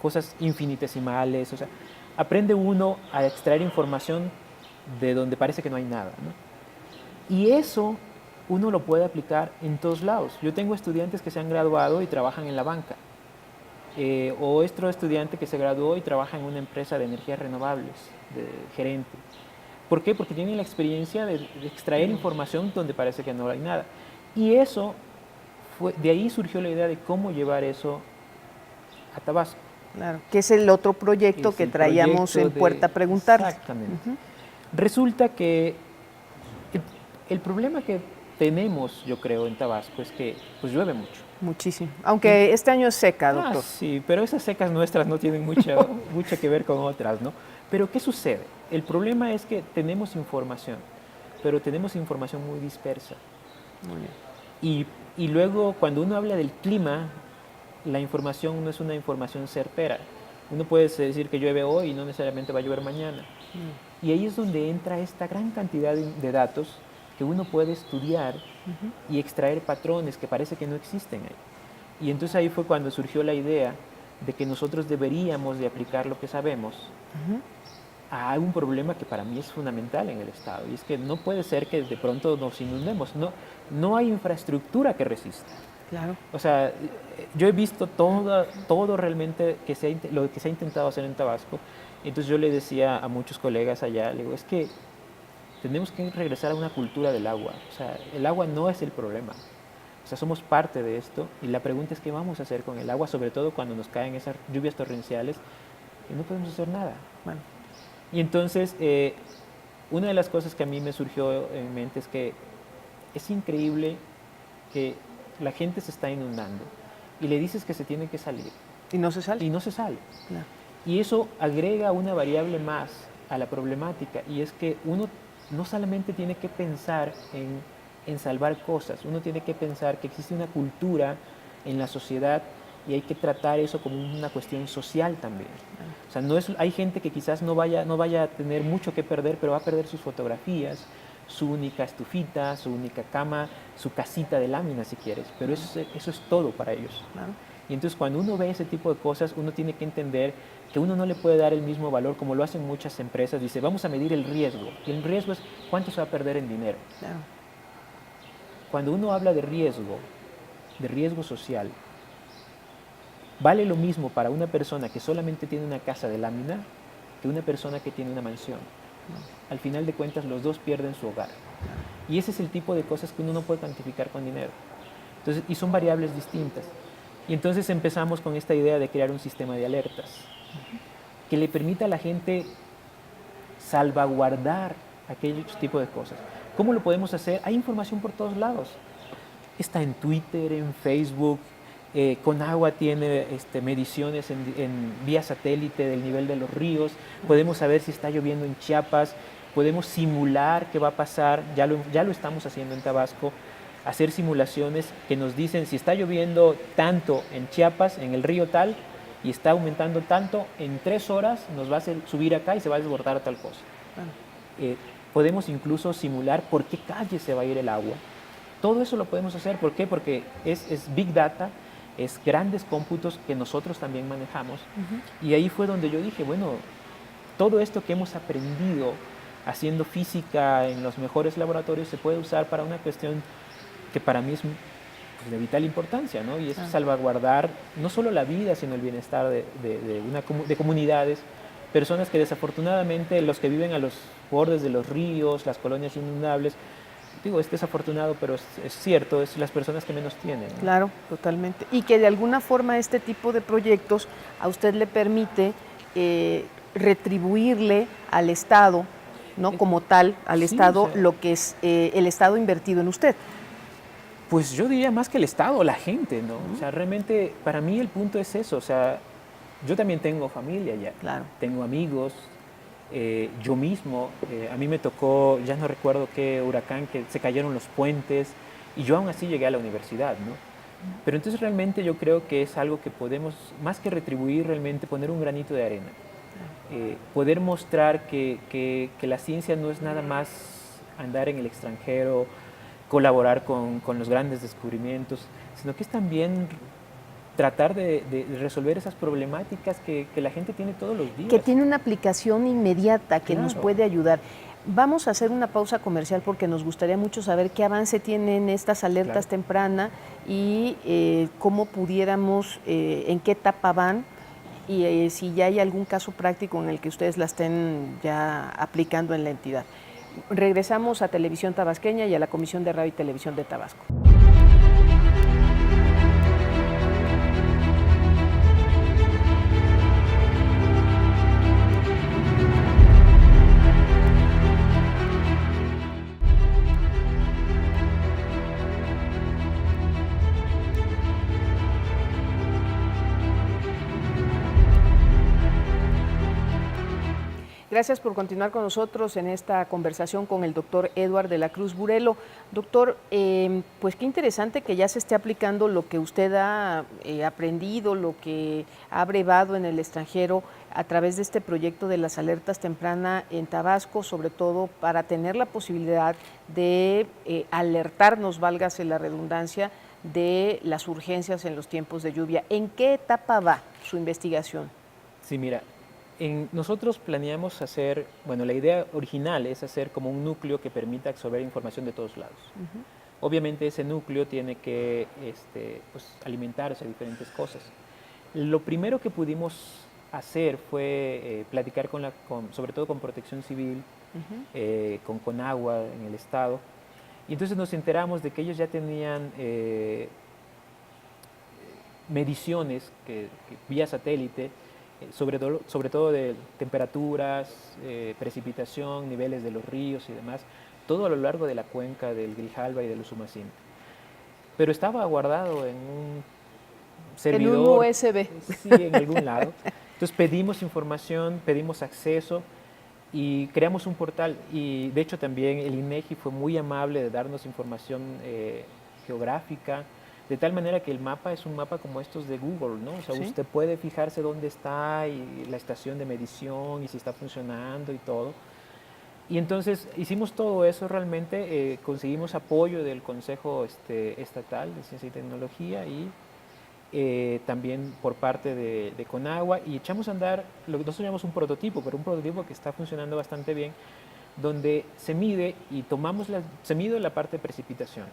cosas infinitesimales, o sea, aprende uno a extraer información de donde parece que no hay nada, ¿no? Y eso uno lo puede aplicar en todos lados. Yo tengo estudiantes que se han graduado y trabajan en la banca, o otro estudiante que se graduó y trabaja en una empresa de energías renovables, de gerente. ¿Por qué? Porque tienen la experiencia de extraer información donde parece que no hay nada. Y eso de ahí surgió la idea de cómo llevar eso a Tabasco. Claro, que es el otro proyecto que traíamos en Puerta a Preguntar. Exactamente. Resulta que el problema que tenemos, yo creo, en Tabasco es que pues llueve mucho. Muchísimo. Aunque este año es seca, doctor. Sí, pero esas secas nuestras no tienen mucho que ver con otras, ¿no? Pero ¿qué sucede? El problema es que tenemos información, pero tenemos información muy dispersa. Muy bien. Y luego, cuando uno habla del clima, la información no es una información certera. Uno puede decir que llueve hoy y no necesariamente va a llover mañana. Y ahí es donde entra esta gran cantidad de datos que uno puede estudiar y extraer patrones que parece que no existen ahí. Y entonces ahí fue cuando surgió la idea de que nosotros deberíamos de aplicar lo que sabemos a un problema que para mí es fundamental en el Estado. Y es que no puede ser que de pronto nos inundemos. No hay infraestructura que resista. Claro. O sea, yo he visto todo realmente lo que se ha intentado hacer en Tabasco. Entonces yo le decía a muchos colegas allá, le digo, es que tenemos que regresar a una cultura del agua. O sea, el agua no es el problema. O sea, somos parte de esto y la pregunta es qué vamos a hacer con el agua, sobre todo cuando nos caen esas lluvias torrenciales y no podemos hacer nada. Bueno. Y entonces, una de las cosas que a mí me surgió en mente es que es increíble que la gente se está inundando y le dices que se tiene que salir. ¿Y no se sale? Y no se sale. Claro. Y eso agrega una variable más a la problemática y es que uno no solamente tiene que pensar en salvar cosas, uno tiene que pensar que existe una cultura en la sociedad y hay que tratar eso como una cuestión social también. O sea, hay gente que quizás no vaya a tener mucho que perder, pero va a perder sus fotografías, su única estufita, su única cama, su casita de lámina si quieres, pero eso es todo para ellos. Claro. Y entonces cuando uno ve ese tipo de cosas, uno tiene que entender que uno no le puede dar el mismo valor como lo hacen muchas empresas. Dice, vamos a medir el riesgo. Y el riesgo es cuánto se va a perder en dinero. Claro. Cuando uno habla de riesgo social, vale lo mismo para una persona que solamente tiene una casa de lámina que una persona que tiene una mansión. Al final de cuentas, los dos pierden su hogar. Y ese es el tipo de cosas que uno no puede cuantificar con dinero. Entonces, y son variables distintas. Y entonces empezamos con esta idea de crear un sistema de alertas que le permita a la gente salvaguardar aquellos tipos de cosas. ¿Cómo lo podemos hacer? Hay información por todos lados. Está en Twitter, en Facebook. Conagua tiene mediciones en vía satélite del nivel de los ríos. Podemos saber si está lloviendo en Chiapas. Podemos simular qué va a pasar. Ya lo estamos haciendo en Tabasco. Hacer simulaciones que nos dicen si está lloviendo tanto en Chiapas, en el río tal, y está aumentando tanto, en 3 horas nos va a hacer subir acá y se va a desbordar a tal cosa. Podemos incluso simular por qué calle se va a ir el agua. Todo eso lo podemos hacer. ¿Por qué? Porque es Big Data, es grandes cómputos que nosotros también manejamos. Y ahí fue donde yo dije, bueno, todo esto que hemos aprendido haciendo física en los mejores laboratorios se puede usar para una cuestión que para mí es de vital importancia, ¿no? Y es salvaguardar no solo la vida, sino el bienestar de comunidades, personas que desafortunadamente, los que viven a los bordes de los ríos, las colonias inundables, digo, es desafortunado, pero es cierto, es las personas que menos tienen, ¿no? Claro, totalmente. Y que de alguna forma este tipo de proyectos a usted le permite retribuirle al Estado, ¿no? Como tal, al Estado, o sea, lo que es el Estado invertido en usted. Pues yo diría más que el Estado, la gente, ¿no? O sea, realmente para mí el punto es eso, o sea, yo también tengo familia ya, Claro. tengo amigos, yo mismo, a mí me tocó, ya no recuerdo qué huracán, que se cayeron los puentes y yo aún así llegué a la universidad, ¿no? Pero entonces realmente yo creo que es algo que podemos, más que retribuir, realmente poner un granito de arena. Poder mostrar que la ciencia no es nada más andar en el extranjero, colaborar con los grandes descubrimientos, sino que es también tratar de resolver esas problemáticas que la gente tiene todos los días. Que tiene una aplicación inmediata que nos Claro. puede ayudar. Vamos a hacer una pausa comercial porque nos gustaría mucho saber qué avance tienen estas alertas Claro. tempranas y cómo pudiéramos, en qué etapa van y si ya hay algún caso práctico en el que ustedes la estén ya aplicando en la entidad. Regresamos a Televisión Tabasqueña y a la Comisión de Radio y Televisión de Tabasco. Gracias por continuar con nosotros en esta conversación con el doctor Eduard de la Cruz Burelo. Doctor, pues qué interesante que ya se esté aplicando lo que usted ha aprendido, lo que ha brevado en el extranjero a través de este proyecto de las alertas tempranas en Tabasco, sobre todo para tener la posibilidad de alertarnos, válgase la redundancia, de las urgencias en los tiempos de lluvia. ¿En qué etapa va su investigación? Sí, mira, nosotros planeamos hacer, bueno, la idea original es hacer como un núcleo que permita absorber información de todos lados. Obviamente ese núcleo tiene que pues, alimentarse de diferentes cosas. Lo primero que pudimos hacer fue platicar sobre todo con Protección Civil, con Conagua en el estado, y entonces nos enteramos de que ellos ya tenían mediciones vía satélite, sobre todo de temperaturas, precipitación, niveles de los ríos y demás, todo a lo largo de la cuenca del Grijalba y del Usumacinta. Pero estaba guardado en un servidor. En un USB. Sí, en algún lado. Entonces pedimos información, pedimos acceso y creamos un portal. Y de hecho también el INEGI fue muy amable de darnos información geográfica, de tal manera que el mapa es un mapa como estos de Google, ¿no? O sea, usted puede fijarse dónde está y la estación de medición y si está funcionando y todo. Y entonces hicimos todo eso realmente, conseguimos apoyo del Consejo Estatal de Ciencia y Tecnología y también por parte de Conagua, y echamos a andar lo que nosotros llamamos un prototipo, pero un prototipo que está funcionando bastante bien, donde se mide y se mide la parte de precipitación,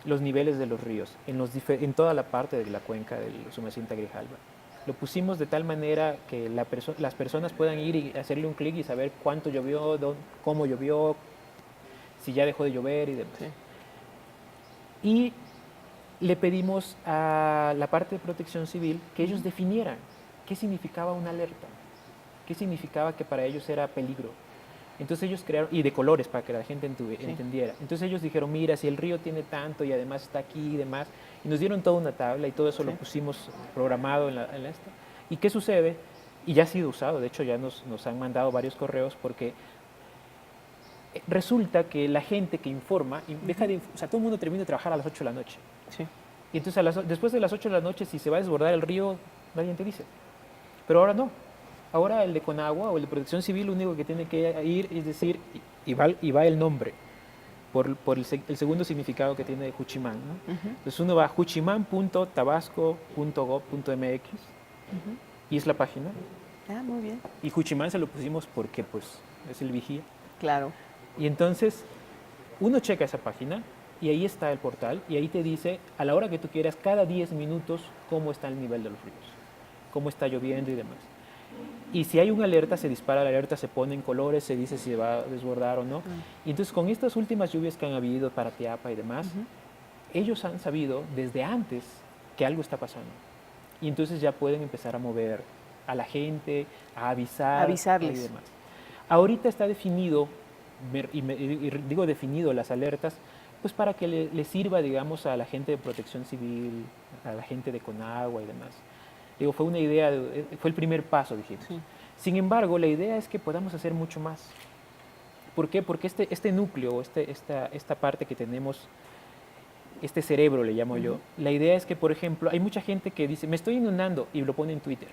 los niveles de los ríos, en toda la parte de la cuenca del Usumacinta-Grijalba. Lo pusimos de tal manera que las personas puedan ir y hacerle un clic y saber cuánto llovió, cómo llovió, si ya dejó de llover y demás. Y le pedimos a la parte de Protección Civil que ellos definieran qué significaba una alerta, qué significaba que para ellos era peligro. Entonces ellos crearon, y de colores para que la gente entendiera. Entonces ellos dijeron, mira, si el río tiene tanto y además está aquí y demás, y nos dieron toda una tabla y todo eso lo pusimos programado en esta. ¿Y qué sucede? Y ya ha sido usado, de hecho ya nos han mandado varios correos porque resulta que la gente que informa, o sea, todo el mundo termina de trabajar a las 8 de la noche. Y entonces después de las 8 de la noche, si se va a desbordar el río, nadie te dice. Pero ahora no. Ahora el de Conagua o el de Protección Civil lo único que tiene que ir es decir, y va el nombre, por el segundo significado que tiene Juchimán, ¿no? Entonces uno va a juchimán.tabasco.gov.mx y es la página. Ah, muy bien. Y Juchimán se lo pusimos porque pues es el vigía. Claro. Y entonces uno checa esa página y ahí está el portal y ahí te dice a la hora que tú quieras, cada 10 minutos, cómo está el nivel de los ríos, cómo está lloviendo y demás. Y si hay una alerta, se dispara la alerta, se pone en colores, se dice si va a desbordar o no. Y entonces con estas últimas lluvias que han habido para Teapa y demás, ellos han sabido desde antes que algo está pasando. Y entonces ya pueden empezar a mover a la gente, a avisarles y demás. Ahorita está definido, y digo definido las alertas, pues para que le sirva, digamos, a la gente de Protección Civil, a la gente de Conagua y demás. Digo, fue una idea, fue el primer paso, dijimos. Sin embargo, la idea es que podamos hacer mucho más. ¿Por qué? Porque este núcleo, esta parte que tenemos, este cerebro le llamo yo, la idea es que, por ejemplo, hay mucha gente que dice, me estoy inundando, y lo pone en Twitter.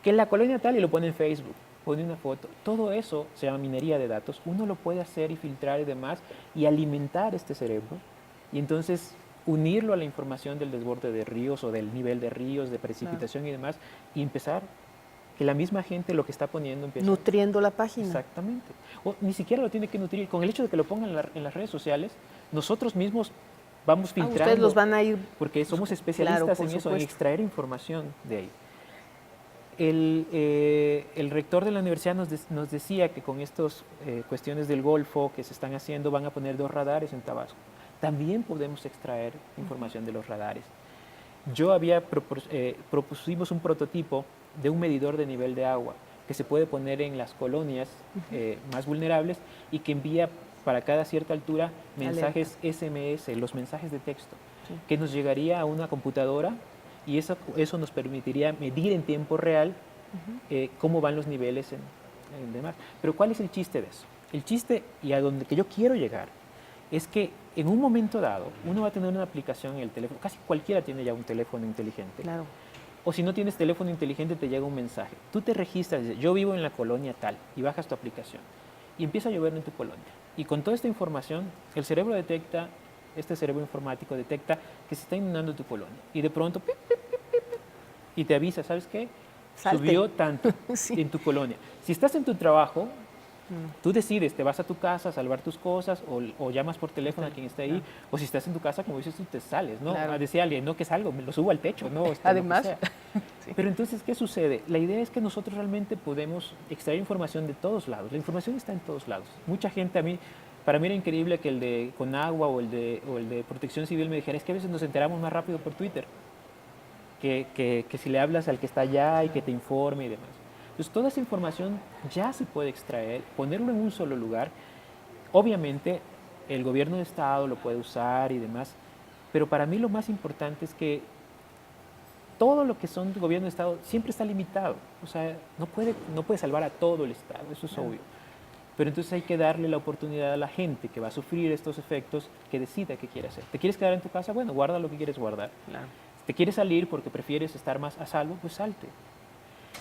Que en la colonia tal, y lo pone en Facebook, pone una foto. Todo eso se llama minería de datos. Uno lo puede hacer y filtrar y demás, y alimentar este cerebro. Y entonces unirlo a la información del desborde de ríos o del nivel de ríos, de precipitación y demás, y empezar que la misma gente lo que está poniendo empieza... Nutriendo la página. Exactamente. O ni siquiera lo tiene que nutrir. Con el hecho de que lo pongan en las redes sociales, nosotros mismos vamos filtrando. Ustedes los van a ir... Porque somos especialistas en eso, en extraer información de ahí. El rector de la universidad nos decía que con estas cuestiones del Golfo que se están haciendo, van a poner 2 radares en Tabasco. También podemos extraer información de los radares. Propusimos un prototipo de un medidor de nivel de agua que se puede poner en las colonias más vulnerables y que envía para cada cierta altura mensajes SMS, los mensajes de texto, que nos llegaría a una computadora y eso nos permitiría medir en tiempo real cómo van los niveles demás. Pero ¿cuál es el chiste de eso? El chiste, y a donde que yo quiero llegar, es que en un momento dado uno va a tener una aplicación en el teléfono, casi cualquiera tiene ya un teléfono inteligente. Claro. O si no tienes teléfono inteligente te llega un mensaje. Tú te registras, dices, yo vivo en la colonia tal, y bajas tu aplicación. Y empieza a llover en tu colonia. Y con toda esta información, el cerebro detecta, este cerebro informático detecta que se está inundando tu colonia. Y de pronto, pip, pip, pip, pip, pip, y te avisa, ¿sabes qué? Salte. Subió tanto Sí. en tu colonia. Si estás en tu trabajo, tú decides, te vas a tu casa a salvar tus cosas o llamas por teléfono a quien esté ahí, o si estás en tu casa, como dices tú, te sales, ¿no? Claro. Decía alguien, no, que salgo, me lo subo al techo, ¿no? Además. Lo que sea. Sí. Pero entonces, ¿qué sucede? La idea es que nosotros realmente podemos extraer información de todos lados. La información está en todos lados. Mucha gente para mí era increíble que el de Conagua o el de Protección Civil me dijera, es que a veces nos enteramos más rápido por Twitter que si le hablas al que está allá y que te informe y demás. Entonces, toda esa información ya se puede extraer, ponerlo en un solo lugar. Obviamente, el gobierno de Estado lo puede usar y demás, pero para mí lo más importante es que todo lo que son de gobierno de Estado siempre está limitado. O sea, no puede salvar a todo el Estado, eso es obvio. Pero entonces hay que darle la oportunidad a la gente que va a sufrir estos efectos que decida qué quiere hacer. ¿Te quieres quedar en tu casa? Bueno, guarda lo que quieres guardar. Claro. ¿Te quieres salir porque prefieres estar más a salvo? Pues salte.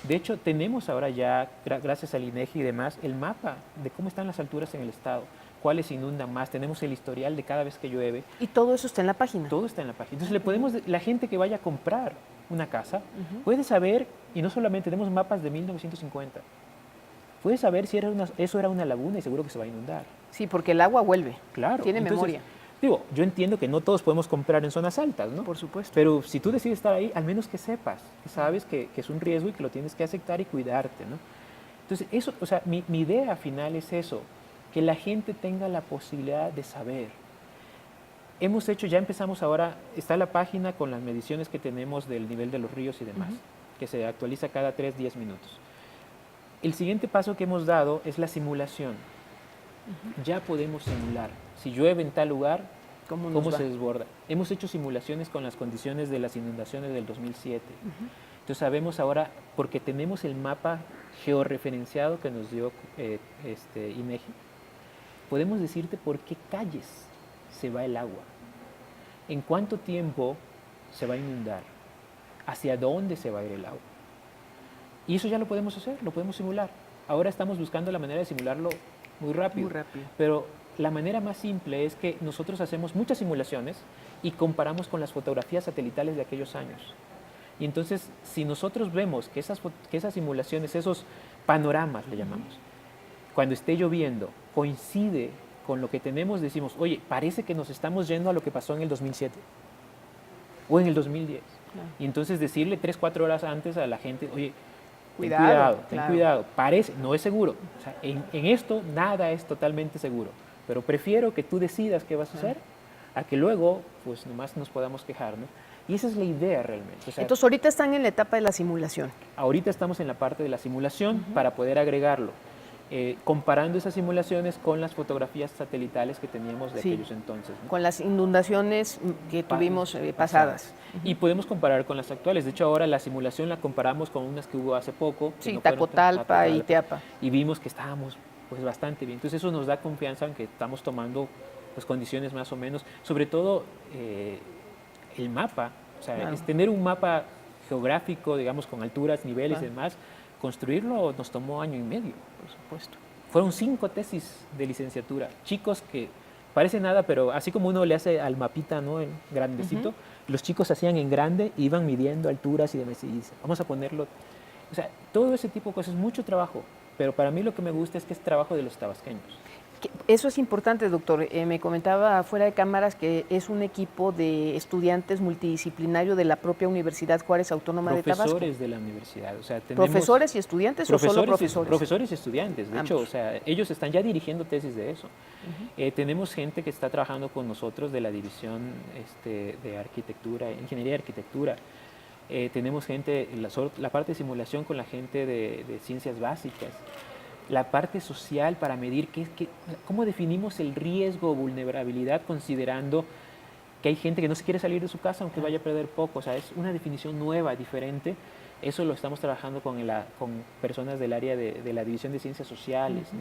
De hecho, tenemos ahora ya, gracias al INEGI y demás, el mapa de cómo están las alturas en el estado, cuáles inundan más, tenemos el historial de cada vez que llueve. Y todo eso está en la página. Todo está en la página. Entonces, la gente que vaya a comprar una casa puede saber, y no solamente, tenemos mapas de 1950, puede saber si eso era una laguna y seguro que se va a inundar. Sí, porque el agua vuelve. Claro. Tiene Entonces, memoria. Digo, yo entiendo que no todos podemos comprar en zonas altas, ¿no? Por supuesto. Pero si tú decides estar ahí, al menos que sepas, que sabes que es un riesgo y que lo tienes que aceptar y cuidarte, ¿no? Entonces, eso, o sea, mi idea final es eso, que la gente tenga la posibilidad de saber. Ya empezamos ahora, está la página con las mediciones que tenemos del nivel de los ríos y demás, que se actualiza cada 3-10 minutos. El siguiente paso que hemos dado es la simulación. Ya podemos simular. Si llueve en tal lugar, ¿cómo se desborda? Hemos hecho simulaciones con las condiciones de las inundaciones del 2007. Entonces sabemos ahora, porque tenemos el mapa georreferenciado que nos dio INEGI, podemos decirte por qué calles se va el agua, en cuánto tiempo se va a inundar, hacia dónde se va a ir el agua. Y eso ya lo podemos hacer, lo podemos simular. Ahora estamos buscando la manera de simularlo muy rápido. Pero la manera más simple es que nosotros hacemos muchas simulaciones y comparamos con las fotografías satelitales de aquellos años. Y entonces, si nosotros vemos que esas simulaciones, esos panoramas, le llamamos, cuando esté lloviendo, coincide con lo que tenemos, decimos, oye, parece que nos estamos yendo a lo que pasó en el 2007 o en el 2010. Claro. Y entonces decirle 3-4 horas antes a la gente, oye, ten cuidado, parece, no es seguro. O sea, en esto nada es totalmente seguro, pero prefiero que tú decidas qué vas a hacer a que luego pues nomás nos podamos quejar, ¿no? Y esa es la idea realmente. O sea, entonces ahorita están en la etapa de la simulación. Ahorita estamos en la parte de la simulación para poder agregarlo, comparando esas simulaciones con las fotografías satelitales que teníamos de aquellos entonces, ¿no? Con las inundaciones que tuvimos pasadas. Y podemos comparar con las actuales. De hecho, ahora la simulación la comparamos con unas que hubo hace poco. Sí, Tacotalpa y Teapa. Y vimos que estábamos pues bastante bien. Entonces eso nos da confianza en que estamos tomando pues condiciones más o menos. Sobre todo el mapa. O sea, es tener un mapa geográfico, digamos, con alturas, niveles y demás. Construirlo nos tomó 1 año y medio, por supuesto. Fueron 5 tesis de licenciatura. Chicos que parece nada, pero así como uno le hace al mapita, ¿no? En grandecito, los chicos hacían en grande, iban midiendo alturas y demás, y dicen, vamos a ponerlo. O sea, todo ese tipo de cosas, mucho trabajo, pero para mí lo que me gusta es que es trabajo de los tabasqueños. Eso es importante, doctor. Me comentaba fuera de cámaras que es un equipo de estudiantes multidisciplinario de la propia Universidad Juárez Autónoma de Tabasco. Profesores de la universidad. O sea, tenemos ¿Profesores y estudiantes o solo profesores? Profesores y estudiantes. De hecho, o sea, ellos están ya dirigiendo tesis de eso. Tenemos gente que está trabajando con nosotros de la división de arquitectura, ingeniería de arquitectura. Tenemos gente, la parte de simulación con la gente de ciencias básicas. La parte social para medir cómo definimos el riesgo o vulnerabilidad considerando que hay gente que no se quiere salir de su casa aunque vaya a perder poco. O sea, es una definición nueva, diferente. Eso lo estamos trabajando con personas del área de la División de Ciencias Sociales, ¿no?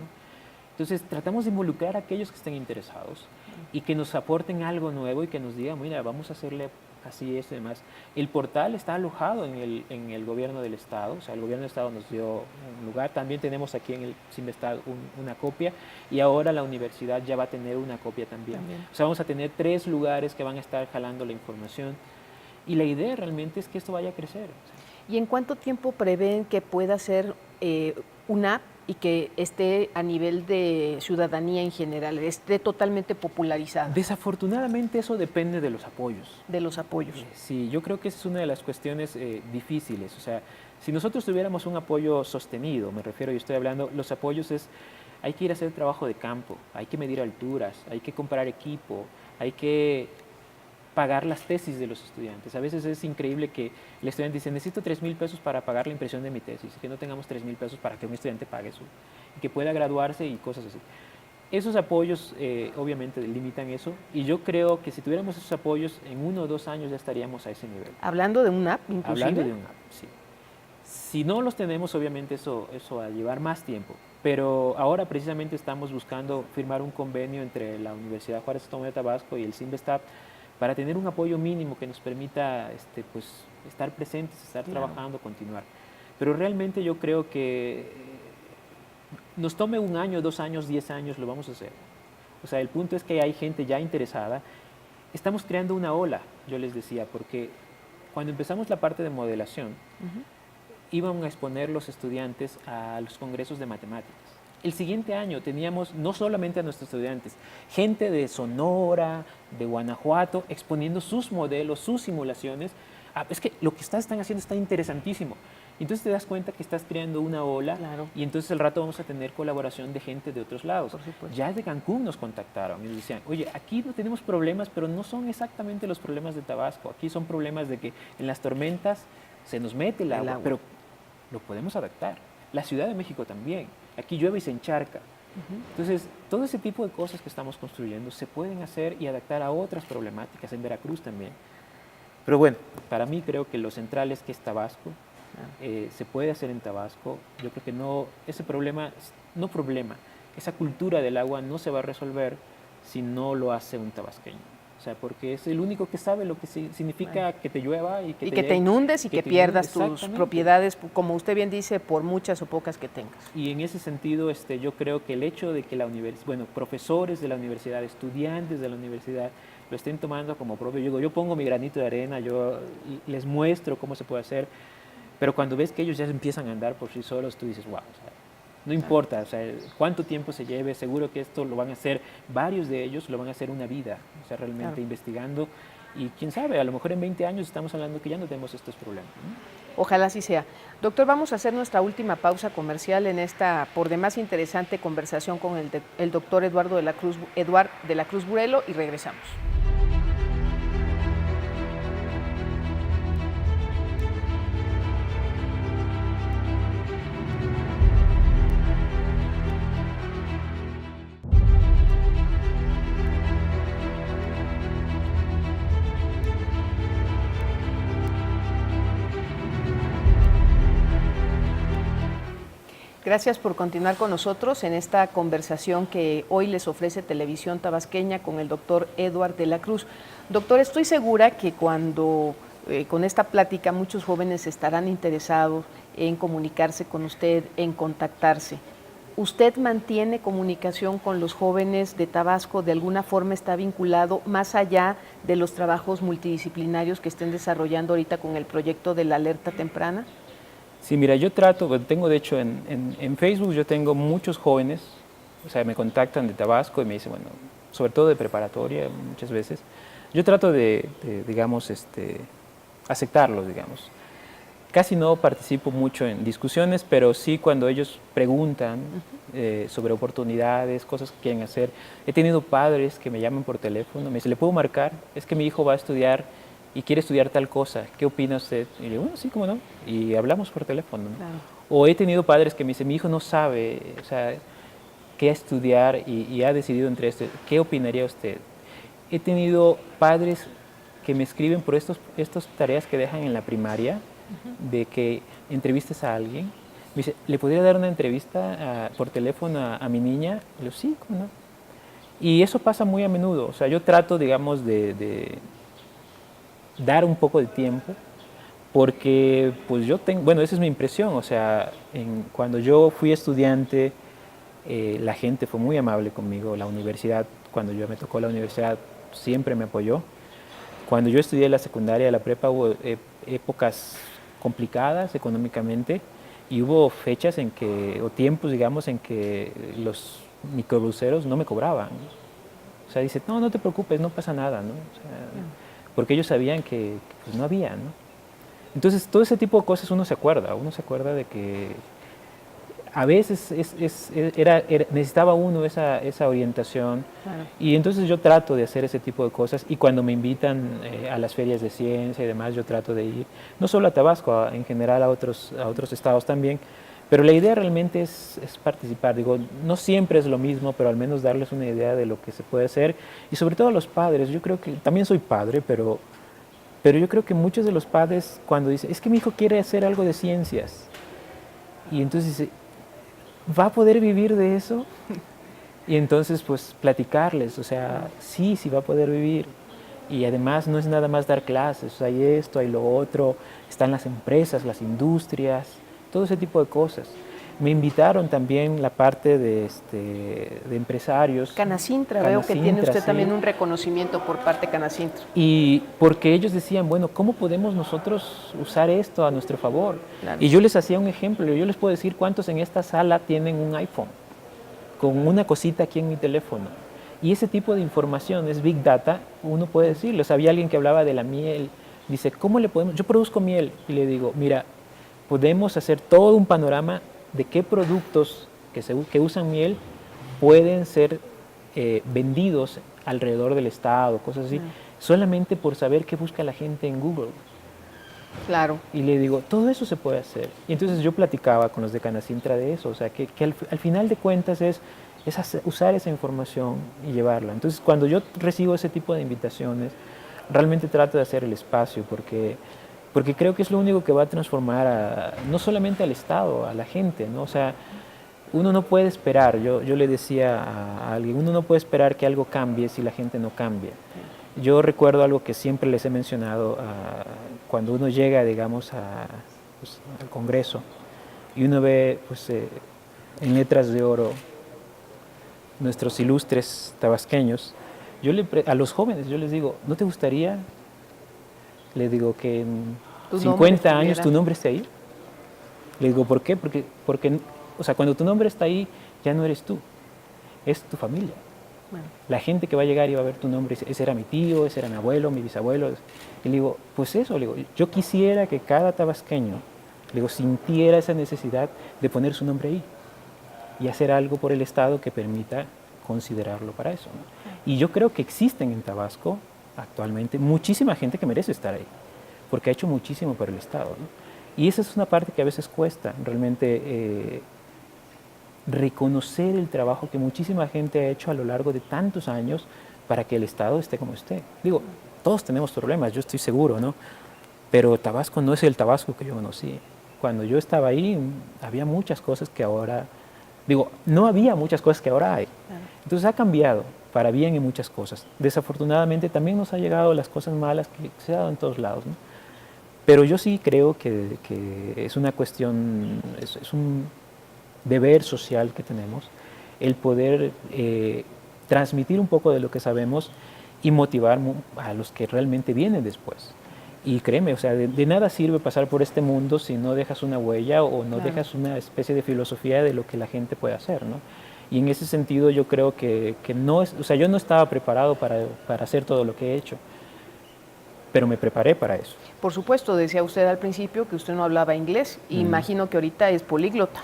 Entonces, tratamos de involucrar a aquellos que estén interesados y que nos aporten algo nuevo y que nos digan, mira, vamos a hacerle así, esto y demás. El portal está alojado en el gobierno del Estado, o sea, el gobierno del Estado nos dio un lugar. También tenemos aquí en el CIMBESTAD una copia y ahora la universidad ya va a tener una copia también. O sea, vamos a tener 3 lugares que van a estar jalando la información y la idea realmente es que esto vaya a crecer. ¿Y en cuánto tiempo prevén que pueda ser una app y que esté a nivel de ciudadanía en general, esté totalmente popularizada? Desafortunadamente eso depende de los apoyos. De los apoyos. Sí, yo creo que esa es una de las cuestiones difíciles. O sea, si nosotros tuviéramos un apoyo sostenido, me refiero, yo estoy hablando, los apoyos hay que ir a hacer trabajo de campo, hay que medir alturas, hay que comprar equipo, hay que pagar las tesis de los estudiantes. A veces es increíble que el estudiante dice, necesito 3,000 pesos para pagar la impresión de mi tesis, que no tengamos 3,000 pesos para que un estudiante pague eso, y que pueda graduarse y cosas así. Esos apoyos obviamente limitan eso, y yo creo que si tuviéramos esos apoyos, en 1 o 2 años ya estaríamos a ese nivel. ¿Hablando de una app inclusive? Hablando de una app, sí. Si no los tenemos, obviamente eso va a llevar más tiempo, pero ahora precisamente estamos buscando firmar un convenio entre la Universidad Juárez Autónoma de Tabasco y el CIMBESTAB para tener un apoyo mínimo que nos permita pues, estar presentes, estar trabajando, continuar. Pero realmente yo creo que nos tome 1 año, 2 años, 10 años, lo vamos a hacer. O sea, el punto es que hay gente ya interesada. Estamos creando una ola, yo les decía, porque cuando empezamos la parte de modelación, iban a exponer los estudiantes a los congresos de matemáticas. El siguiente año teníamos no solamente a nuestros estudiantes, gente de Sonora, de Guanajuato, exponiendo sus modelos, sus simulaciones. Es que lo que están haciendo está interesantísimo. Entonces te das cuenta que estás creando una ola y entonces al rato vamos a tener colaboración de gente de otros lados. Por supuesto. Ya de Cancún nos contactaron y nos decían, oye, aquí no tenemos problemas, pero no son exactamente los problemas de Tabasco. Aquí son problemas de que en las tormentas se nos mete el agua, pero lo podemos adaptar. La Ciudad de México también. Aquí llueve y se encharca. Entonces, todo ese tipo de cosas que estamos construyendo se pueden hacer y adaptar a otras problemáticas, en Veracruz también. Pero bueno, para mí creo que lo central es que es Tabasco, se puede hacer en Tabasco. Yo creo que esa cultura del agua no se va a resolver si no lo hace un tabasqueño. O sea, porque es el único que sabe lo que significa que te llueva y que te inundes y que pierdas tus propiedades, como usted bien dice, por muchas o pocas que tengas. Y en ese sentido, yo creo que el hecho de que profesores de la universidad, estudiantes de la universidad, lo estén tomando como propio, yo pongo mi granito de arena, yo les muestro cómo se puede hacer, pero cuando ves que ellos ya empiezan a andar por sí solos, tú dices, wow, o sea, no importa, o sea, cuánto tiempo se lleve, seguro que esto lo van a hacer, varios de ellos lo van a hacer una vida, o sea, realmente investigando, y quién sabe, a lo mejor en 20 años estamos hablando que ya no tenemos estos problemas, ¿no? Ojalá así sea. Doctor, vamos a hacer nuestra última pausa comercial en esta, por demás interesante conversación con el doctor Eduard de la Cruz Burelo, y regresamos. Gracias por continuar con nosotros en esta conversación que hoy les ofrece Televisión Tabasqueña con el doctor Eduard de la Cruz. Doctor, estoy segura que cuando con esta plática muchos jóvenes estarán interesados en comunicarse con usted, en contactarse. ¿Usted mantiene comunicación con los jóvenes de Tabasco? ¿De alguna forma está vinculado más allá de los trabajos multidisciplinarios que estén desarrollando ahorita con el proyecto de la alerta temprana? Sí, mira, tengo de hecho en Facebook, yo tengo muchos jóvenes, o sea, me contactan de Tabasco y me dicen, bueno, sobre todo de preparatoria muchas veces. Yo trato de digamos, aceptarlos, digamos. Casi no participo mucho en discusiones, pero sí cuando ellos preguntan sobre oportunidades, cosas que quieren hacer. He tenido padres que me llaman por teléfono, me dicen, ¿le puedo marcar? Es que mi hijo va a estudiar y quiere estudiar tal cosa, ¿qué opina usted? Y le digo, bueno, sí, cómo no, y hablamos por teléfono, ¿no? Claro. O he tenido padres que me dicen, mi hijo no sabe, o sea, qué estudiar y ha decidido entre esto, ¿qué opinaría usted? He tenido padres que me escriben por estas tareas que dejan en la primaria, de que entrevistes a alguien. Me dice, ¿le podría dar una entrevista por teléfono a mi niña? Le digo, sí, ¿cómo no? Y eso pasa muy a menudo. O sea, yo trato, digamos, de dar un poco de tiempo, porque pues yo tengo, bueno, esa es mi impresión. O sea, cuando yo fui estudiante, la gente fue muy amable conmigo. La universidad, cuando yo me tocó la universidad, siempre me apoyó. Cuando yo estudié la secundaria, la prepa, hubo épocas complicadas económicamente y hubo fechas en que, o tiempos, digamos, en que los microbuseros no me cobraban. O sea, dice, no, no te preocupes, no pasa nada, ¿no? O sea, porque ellos sabían que pues, no había, ¿no? Entonces, todo ese tipo de cosas uno se acuerda de que a veces necesitaba uno esa orientación. Claro. Y entonces yo trato de hacer ese tipo de cosas, y cuando me invitan a las ferias de ciencia y demás, yo trato de ir, no solo a Tabasco, en general a otros estados también, pero la idea realmente es participar. Digo, no siempre es lo mismo, pero al menos darles una idea de lo que se puede hacer, y sobre todo a los padres. Yo creo que, también soy padre, pero yo creo que muchos de los padres, cuando dicen, es que mi hijo quiere hacer algo de ciencias, y entonces dice, ¿va a poder vivir de eso? Y entonces, pues, platicarles, o sea, sí va a poder vivir. Y además no es nada más dar clases, hay esto, hay lo otro, están las empresas, las industrias, todo ese tipo de cosas. Me invitaron también la parte de empresarios. Canacintra, veo que tiene usted sí. también un reconocimiento por parte de Canacintra. Y porque ellos decían, bueno, ¿cómo podemos nosotros usar esto a nuestro favor? Claro. Y yo les hacía un ejemplo, yo les puedo decir cuántos en esta sala tienen un iPhone, con una cosita aquí en mi teléfono. Y ese tipo de información es Big Data, uno puede decirlo. O sea, había alguien que hablaba de la miel, dice, ¿cómo le podemos? Yo produzco miel, y le digo, mira, podemos hacer todo un panorama de qué productos que usan miel pueden ser vendidos alrededor del estado, cosas así, solamente por saber qué busca la gente en Google. Claro. Y le digo, todo eso se puede hacer. Y entonces yo platicaba con los de Canacintra de eso, o sea, que al final de cuentas es usar esa información y llevarla. Entonces, cuando yo recibo ese tipo de invitaciones, realmente trato de hacer el espacio, porque creo que es lo único que va a transformar no solamente al Estado, a la gente, ¿no? O sea, uno no puede esperar, yo le decía a alguien, uno no puede esperar que algo cambie si la gente no cambia. Yo recuerdo algo que siempre les he mencionado, cuando uno llega, digamos, pues, al Congreso y uno ve pues, en letras de oro nuestros ilustres tabasqueños, a los jóvenes yo les digo, ¿no te gustaría? Le digo que en 50 años tu nombre esté ahí. Le digo, ¿por qué? Porque, o sea, cuando tu nombre está ahí, ya no eres tú, es tu familia. Bueno. La gente que va a llegar y va a ver tu nombre, ese era mi tío, ese era mi abuelo, mi bisabuelo. Y le digo, pues eso, le digo, yo quisiera que cada tabasqueño, le digo, sintiera esa necesidad de poner su nombre ahí y hacer algo por el Estado que permita considerarlo para eso, ¿no? Y yo creo que existen en Tabasco actualmente muchísima gente que merece estar ahí, porque ha hecho muchísimo por el Estado, ¿no? Y esa es una parte que a veces cuesta, realmente reconocer el trabajo que muchísima gente ha hecho a lo largo de tantos años para que el Estado esté como esté. Digo, todos tenemos problemas, yo estoy seguro, ¿no? Pero Tabasco no es el Tabasco que yo conocí. Cuando yo estaba ahí, había muchas cosas que ahora... Digo, no había muchas cosas que ahora hay. Entonces ha cambiado para bien en muchas cosas. Desafortunadamente también nos ha llegado las cosas malas que se han dado en todos lados, ¿no? Pero yo sí creo que es una cuestión, es un deber social que tenemos, el poder transmitir un poco de lo que sabemos y motivar a los que realmente vienen después. Y créeme, o sea, de nada sirve pasar por este mundo si no dejas una huella o no dejas una especie de filosofía de lo que la gente puede hacer, ¿no? Y en ese sentido yo creo que no es, o sea, yo no estaba preparado para hacer todo lo que he hecho, pero me preparé para eso. Por supuesto, decía usted al principio que usted no hablaba inglés, imagino que ahorita es políglota.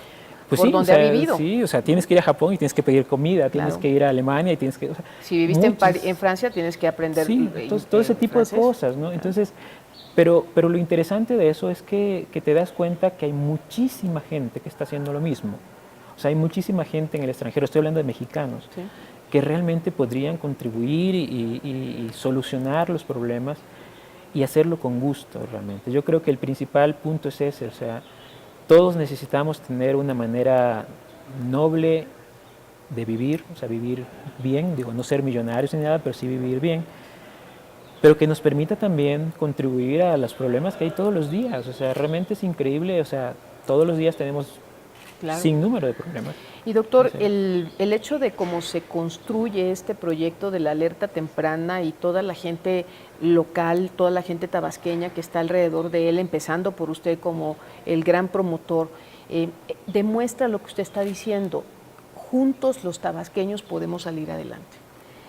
Pues por sí, donde o sea, ha vivido. Sí, o sea, tienes que ir a Japón y tienes que pedir comida, Claro. tienes que ir a Alemania y tienes que... O sea, si viviste en Francia, tienes que aprender sí, todo ese tipo francés. de cosas, ¿no? Entonces, pero lo interesante de eso es que te das cuenta que hay muchísima gente que está haciendo lo mismo. O sea, hay muchísima gente en el extranjero, estoy hablando de mexicanos, Sí. que realmente podrían contribuir y solucionar los problemas. y hacerlo con gusto realmente. Yo creo que el principal punto es ese, o sea, todos necesitamos tener una manera noble de vivir, o sea, vivir bien, digo, no ser millonarios ni nada, pero sí vivir bien, pero que nos permita también contribuir a los problemas que hay todos los días, o sea, realmente es increíble, o sea, todos los días tenemos sin número de problemas. Y doctor, Sí. el hecho de cómo se construye este proyecto de la alerta temprana y toda la gente local, toda la gente tabasqueña que está alrededor de él, empezando por usted como el gran promotor, demuestra lo que usted está diciendo. Juntos los tabasqueños podemos salir adelante.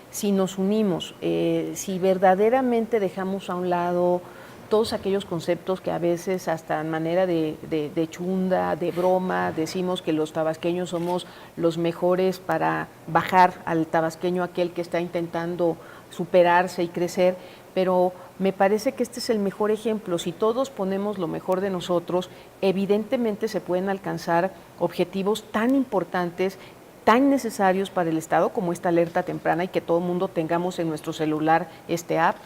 Si nos unimos, si verdaderamente dejamos a un lado todos aquellos conceptos que a veces hasta en manera de chunda, de broma, decimos que los tabasqueños somos los mejores para bajar al tabasqueño aquel que está intentando superarse y crecer, pero me parece que este es el mejor ejemplo. Si todos ponemos lo mejor de nosotros, evidentemente se pueden alcanzar objetivos tan importantes, tan necesarios para el Estado como esta alerta temprana y que todo el mundo tengamos en nuestro celular este app.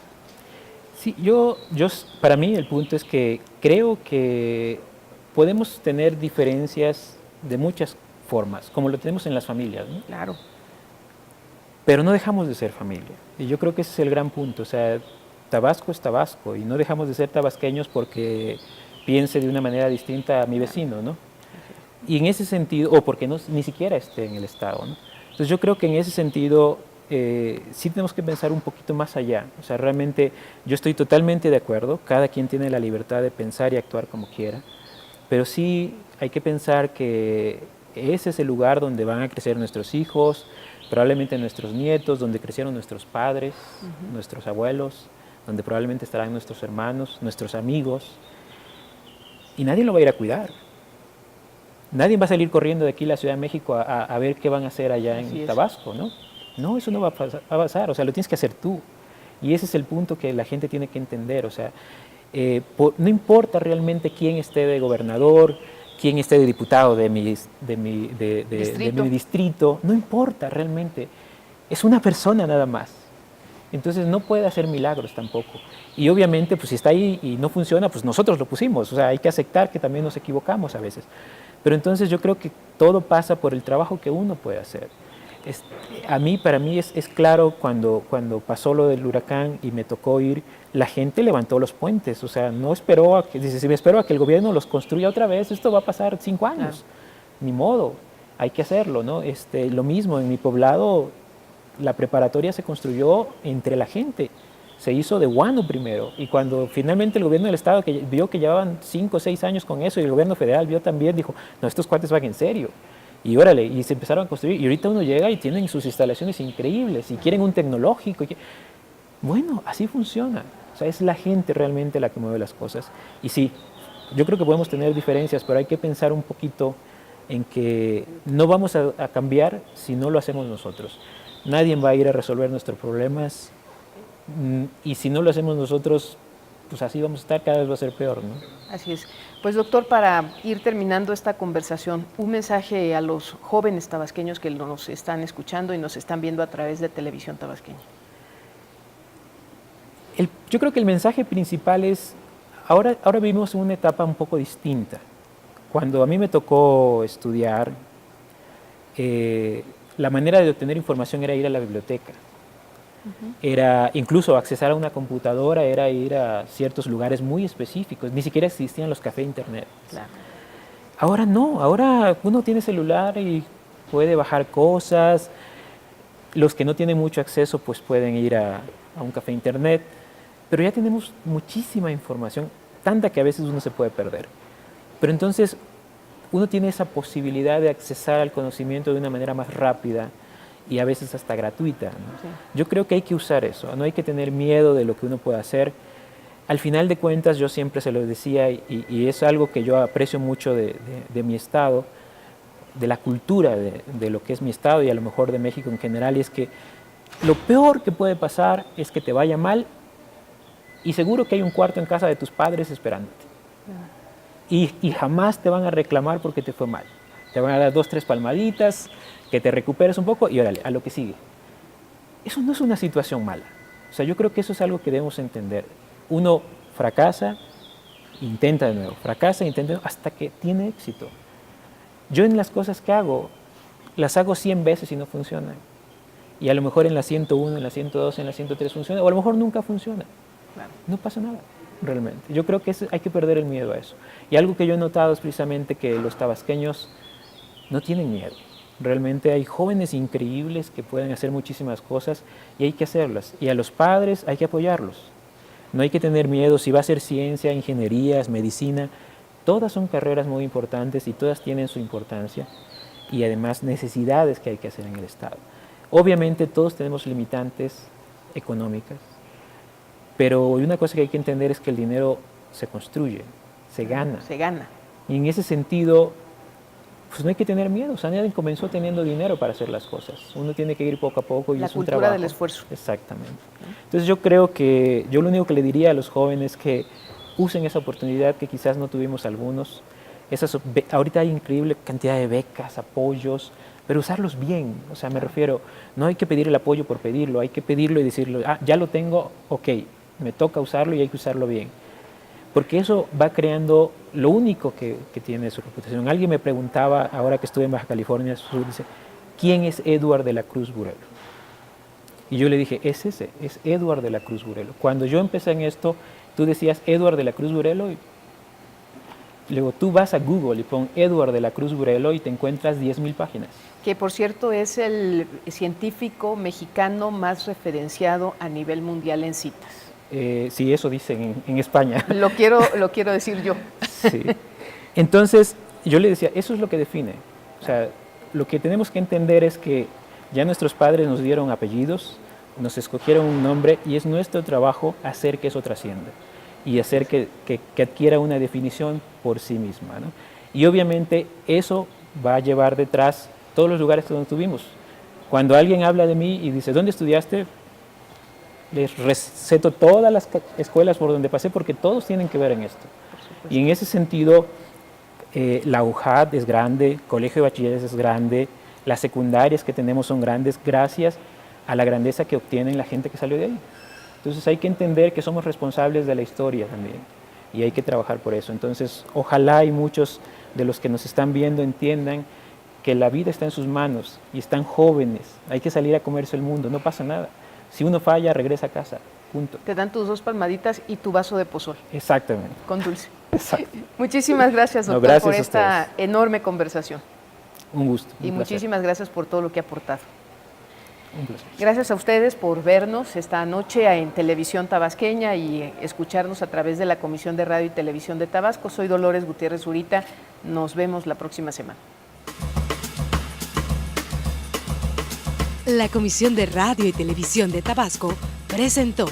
Sí, para mí el punto es que creo que podemos tener diferencias de muchas formas, como lo tenemos en las familias, ¿no? Claro. Pero no dejamos de ser familia. Y yo creo que ese es el gran punto. O sea, Tabasco es Tabasco y no dejamos de ser tabasqueños porque piense de una manera distinta a mi vecino, ¿no? Y en ese sentido, o porque ni siquiera esté en el Estado, ¿no? Entonces yo creo que en ese sentido sí tenemos que pensar un poquito más allá. O sea, realmente yo estoy totalmente de acuerdo, cada quien tiene la libertad de pensar y actuar como quiera, pero sí hay que pensar que ese es el lugar donde van a crecer nuestros hijos, probablemente nuestros nietos, donde crecieron nuestros padres, nuestros abuelos, donde probablemente estarán nuestros hermanos, nuestros amigos, y nadie lo va a ir a cuidar. Nadie va a salir corriendo de aquí a la Ciudad de México a ver qué van a hacer allá en Tabasco, ¿no? No, eso no va a pasar, o sea, lo tienes que hacer tú. Y ese es el punto que la gente tiene que entender, o sea, no importa realmente quién esté de gobernador, quién esté de diputado de mi distrito, no importa realmente, es una persona nada más. Entonces no puede hacer milagros tampoco. Y obviamente, pues si está ahí y no funciona, pues nosotros lo pusimos, o sea, hay que aceptar que también nos equivocamos a veces. Pero entonces yo creo que todo pasa por el trabajo que uno puede hacer. Para mí es claro cuando pasó lo del huracán y me tocó ir, la gente levantó los puentes, o sea, no esperó si me espero a que el gobierno los construya otra vez, esto va a pasar 5 años, ni modo, hay que hacerlo, ¿no? Lo mismo, en mi poblado, la preparatoria se construyó entre la gente, se hizo de guano primero, y cuando finalmente el gobierno del estado que vio que llevaban 5 o 6 años con eso, y el gobierno federal vio también, dijo, no, estos cuates van en serio. Y órale, y se empezaron a construir, y ahorita uno llega y tienen sus instalaciones increíbles, y quieren un tecnológico. Bueno, así funciona. O sea, es la gente realmente la que mueve las cosas. Y sí, yo creo que podemos tener diferencias, pero hay que pensar un poquito en que no vamos a cambiar si no lo hacemos nosotros. Nadie va a ir a resolver nuestros problemas, y si no lo hacemos nosotros, pues así vamos a estar, cada vez va a ser peor, ¿no? Así es. Pues doctor, para ir terminando esta conversación, un mensaje a los jóvenes tabasqueños que nos están escuchando y nos están viendo a través de Televisión Tabasqueña. Yo creo que el mensaje principal es, ahora vivimos en una etapa un poco distinta. Cuando a mí me tocó estudiar, la manera de obtener información era ir a la biblioteca. Era incluso accesar a una computadora, era ir a ciertos lugares muy específicos, ni siquiera existían los cafés internet. Claro. Ahora no, ahora uno tiene celular y puede bajar cosas, los que no tienen mucho acceso pues pueden ir a un café internet, pero ya tenemos muchísima información, tanta que a veces uno se puede perder. Pero entonces uno tiene esa posibilidad de accesar al conocimiento de una manera más rápida, y a veces hasta gratuita, ¿no? Sí. Yo creo que hay que usar eso, no hay que tener miedo de lo que uno puede hacer. Al final de cuentas, yo siempre se lo decía, y es algo que yo aprecio mucho de mi estado, de la cultura de lo que es mi estado y a lo mejor de México en general, y es que lo peor que puede pasar es que te vaya mal y seguro que hay un cuarto en casa de tus padres esperándote. Y jamás te van a reclamar porque te fue mal. Te van a dar 2, 3 palmaditas, que te recuperes un poco y órale, a lo que sigue. Eso no es una situación mala. O sea, yo creo que eso es algo que debemos entender. Uno fracasa, intenta de nuevo, fracasa, intenta de nuevo, hasta que tiene éxito. Yo en las cosas que hago, las hago 100 veces y no funcionan. Y a lo mejor en la 101, en la 102, en la 103 funciona, o a lo mejor nunca funciona. Claro. No pasa nada, realmente. Yo creo que hay que perder el miedo a eso. Y algo que yo he notado es precisamente que los tabasqueños no tienen miedo. Realmente hay jóvenes increíbles que pueden hacer muchísimas cosas y hay que hacerlas. Y a los padres hay que apoyarlos. No hay que tener miedo si va a ser ciencia, ingenierías, medicina. Todas son carreras muy importantes y todas tienen su importancia y además necesidades que hay que hacer en el Estado. Obviamente todos tenemos limitantes económicas, pero una cosa que hay que entender es que el dinero se construye, se gana. Se gana. Y en ese sentido, pues no hay que tener miedo. O sea, nadie comenzó teniendo dinero para hacer las cosas. Uno tiene que ir poco a poco y La es un cultura trabajo. del esfuerzo. Exactamente. Entonces yo creo que, yo lo único que le diría a los jóvenes es que usen esa oportunidad que quizás no tuvimos algunos. Ahorita hay increíble cantidad de becas, apoyos, pero usarlos bien. O sea, me refiero, no hay que pedir el apoyo por pedirlo, hay que pedirlo y decirlo, ya lo tengo, ok, me toca usarlo y hay que usarlo bien. Porque eso va creando lo único que tiene su reputación. Alguien me preguntaba, ahora que estuve en Baja California Sur, dice, ¿quién es Eduard de la Cruz Burelo? Y yo le dije, es Eduard de la Cruz Burelo. Cuando yo empecé en esto, tú decías Eduard de la Cruz Burelo, y luego tú vas a Google y pon Eduard de la Cruz Burelo y te encuentras 10.000 páginas. Que por cierto es el científico mexicano más referenciado a nivel mundial en citas. Sí, eso dicen en España. Lo quiero decir yo. Sí. Entonces, yo le decía, eso es lo que define. O sea, lo que tenemos que entender es que ya nuestros padres nos dieron apellidos, nos escogieron un nombre y es nuestro trabajo hacer que eso trascienda y hacer que adquiera una definición por sí misma, ¿no? Y obviamente eso va a llevar detrás todos los lugares donde estuvimos. Cuando alguien habla de mí y dice, ¿dónde estudiaste? Les receto todas las escuelas por donde pasé porque todos tienen que ver en esto. Y en ese sentido, la UJAT es grande, Colegio de Bachilleres es grande, las secundarias que tenemos son grandes gracias a la grandeza que obtienen la gente que salió de ahí. Entonces hay que entender que somos responsables de la historia también y hay que trabajar por eso. Entonces ojalá y muchos de los que nos están viendo entiendan que la vida está en sus manos y están jóvenes, hay que salir a comerse el mundo, no pasa nada. Si uno falla, regresa a casa, punto. Te dan tus 2 palmaditas y tu vaso de pozol. Exactamente. Con dulce. Exacto. Muchísimas gracias, doctor, Gracias por a esta ustedes. enorme conversación. Un gusto. Y Un placer. muchísimas gracias por todo lo que ha aportado. Un placer. Gracias a ustedes por vernos esta noche en Televisión Tabasqueña y escucharnos a través de la Comisión de Radio y Televisión de Tabasco. Soy Dolores Gutiérrez Zurita. Nos vemos la próxima semana. La Comisión de Radio y Televisión de Tabasco presentó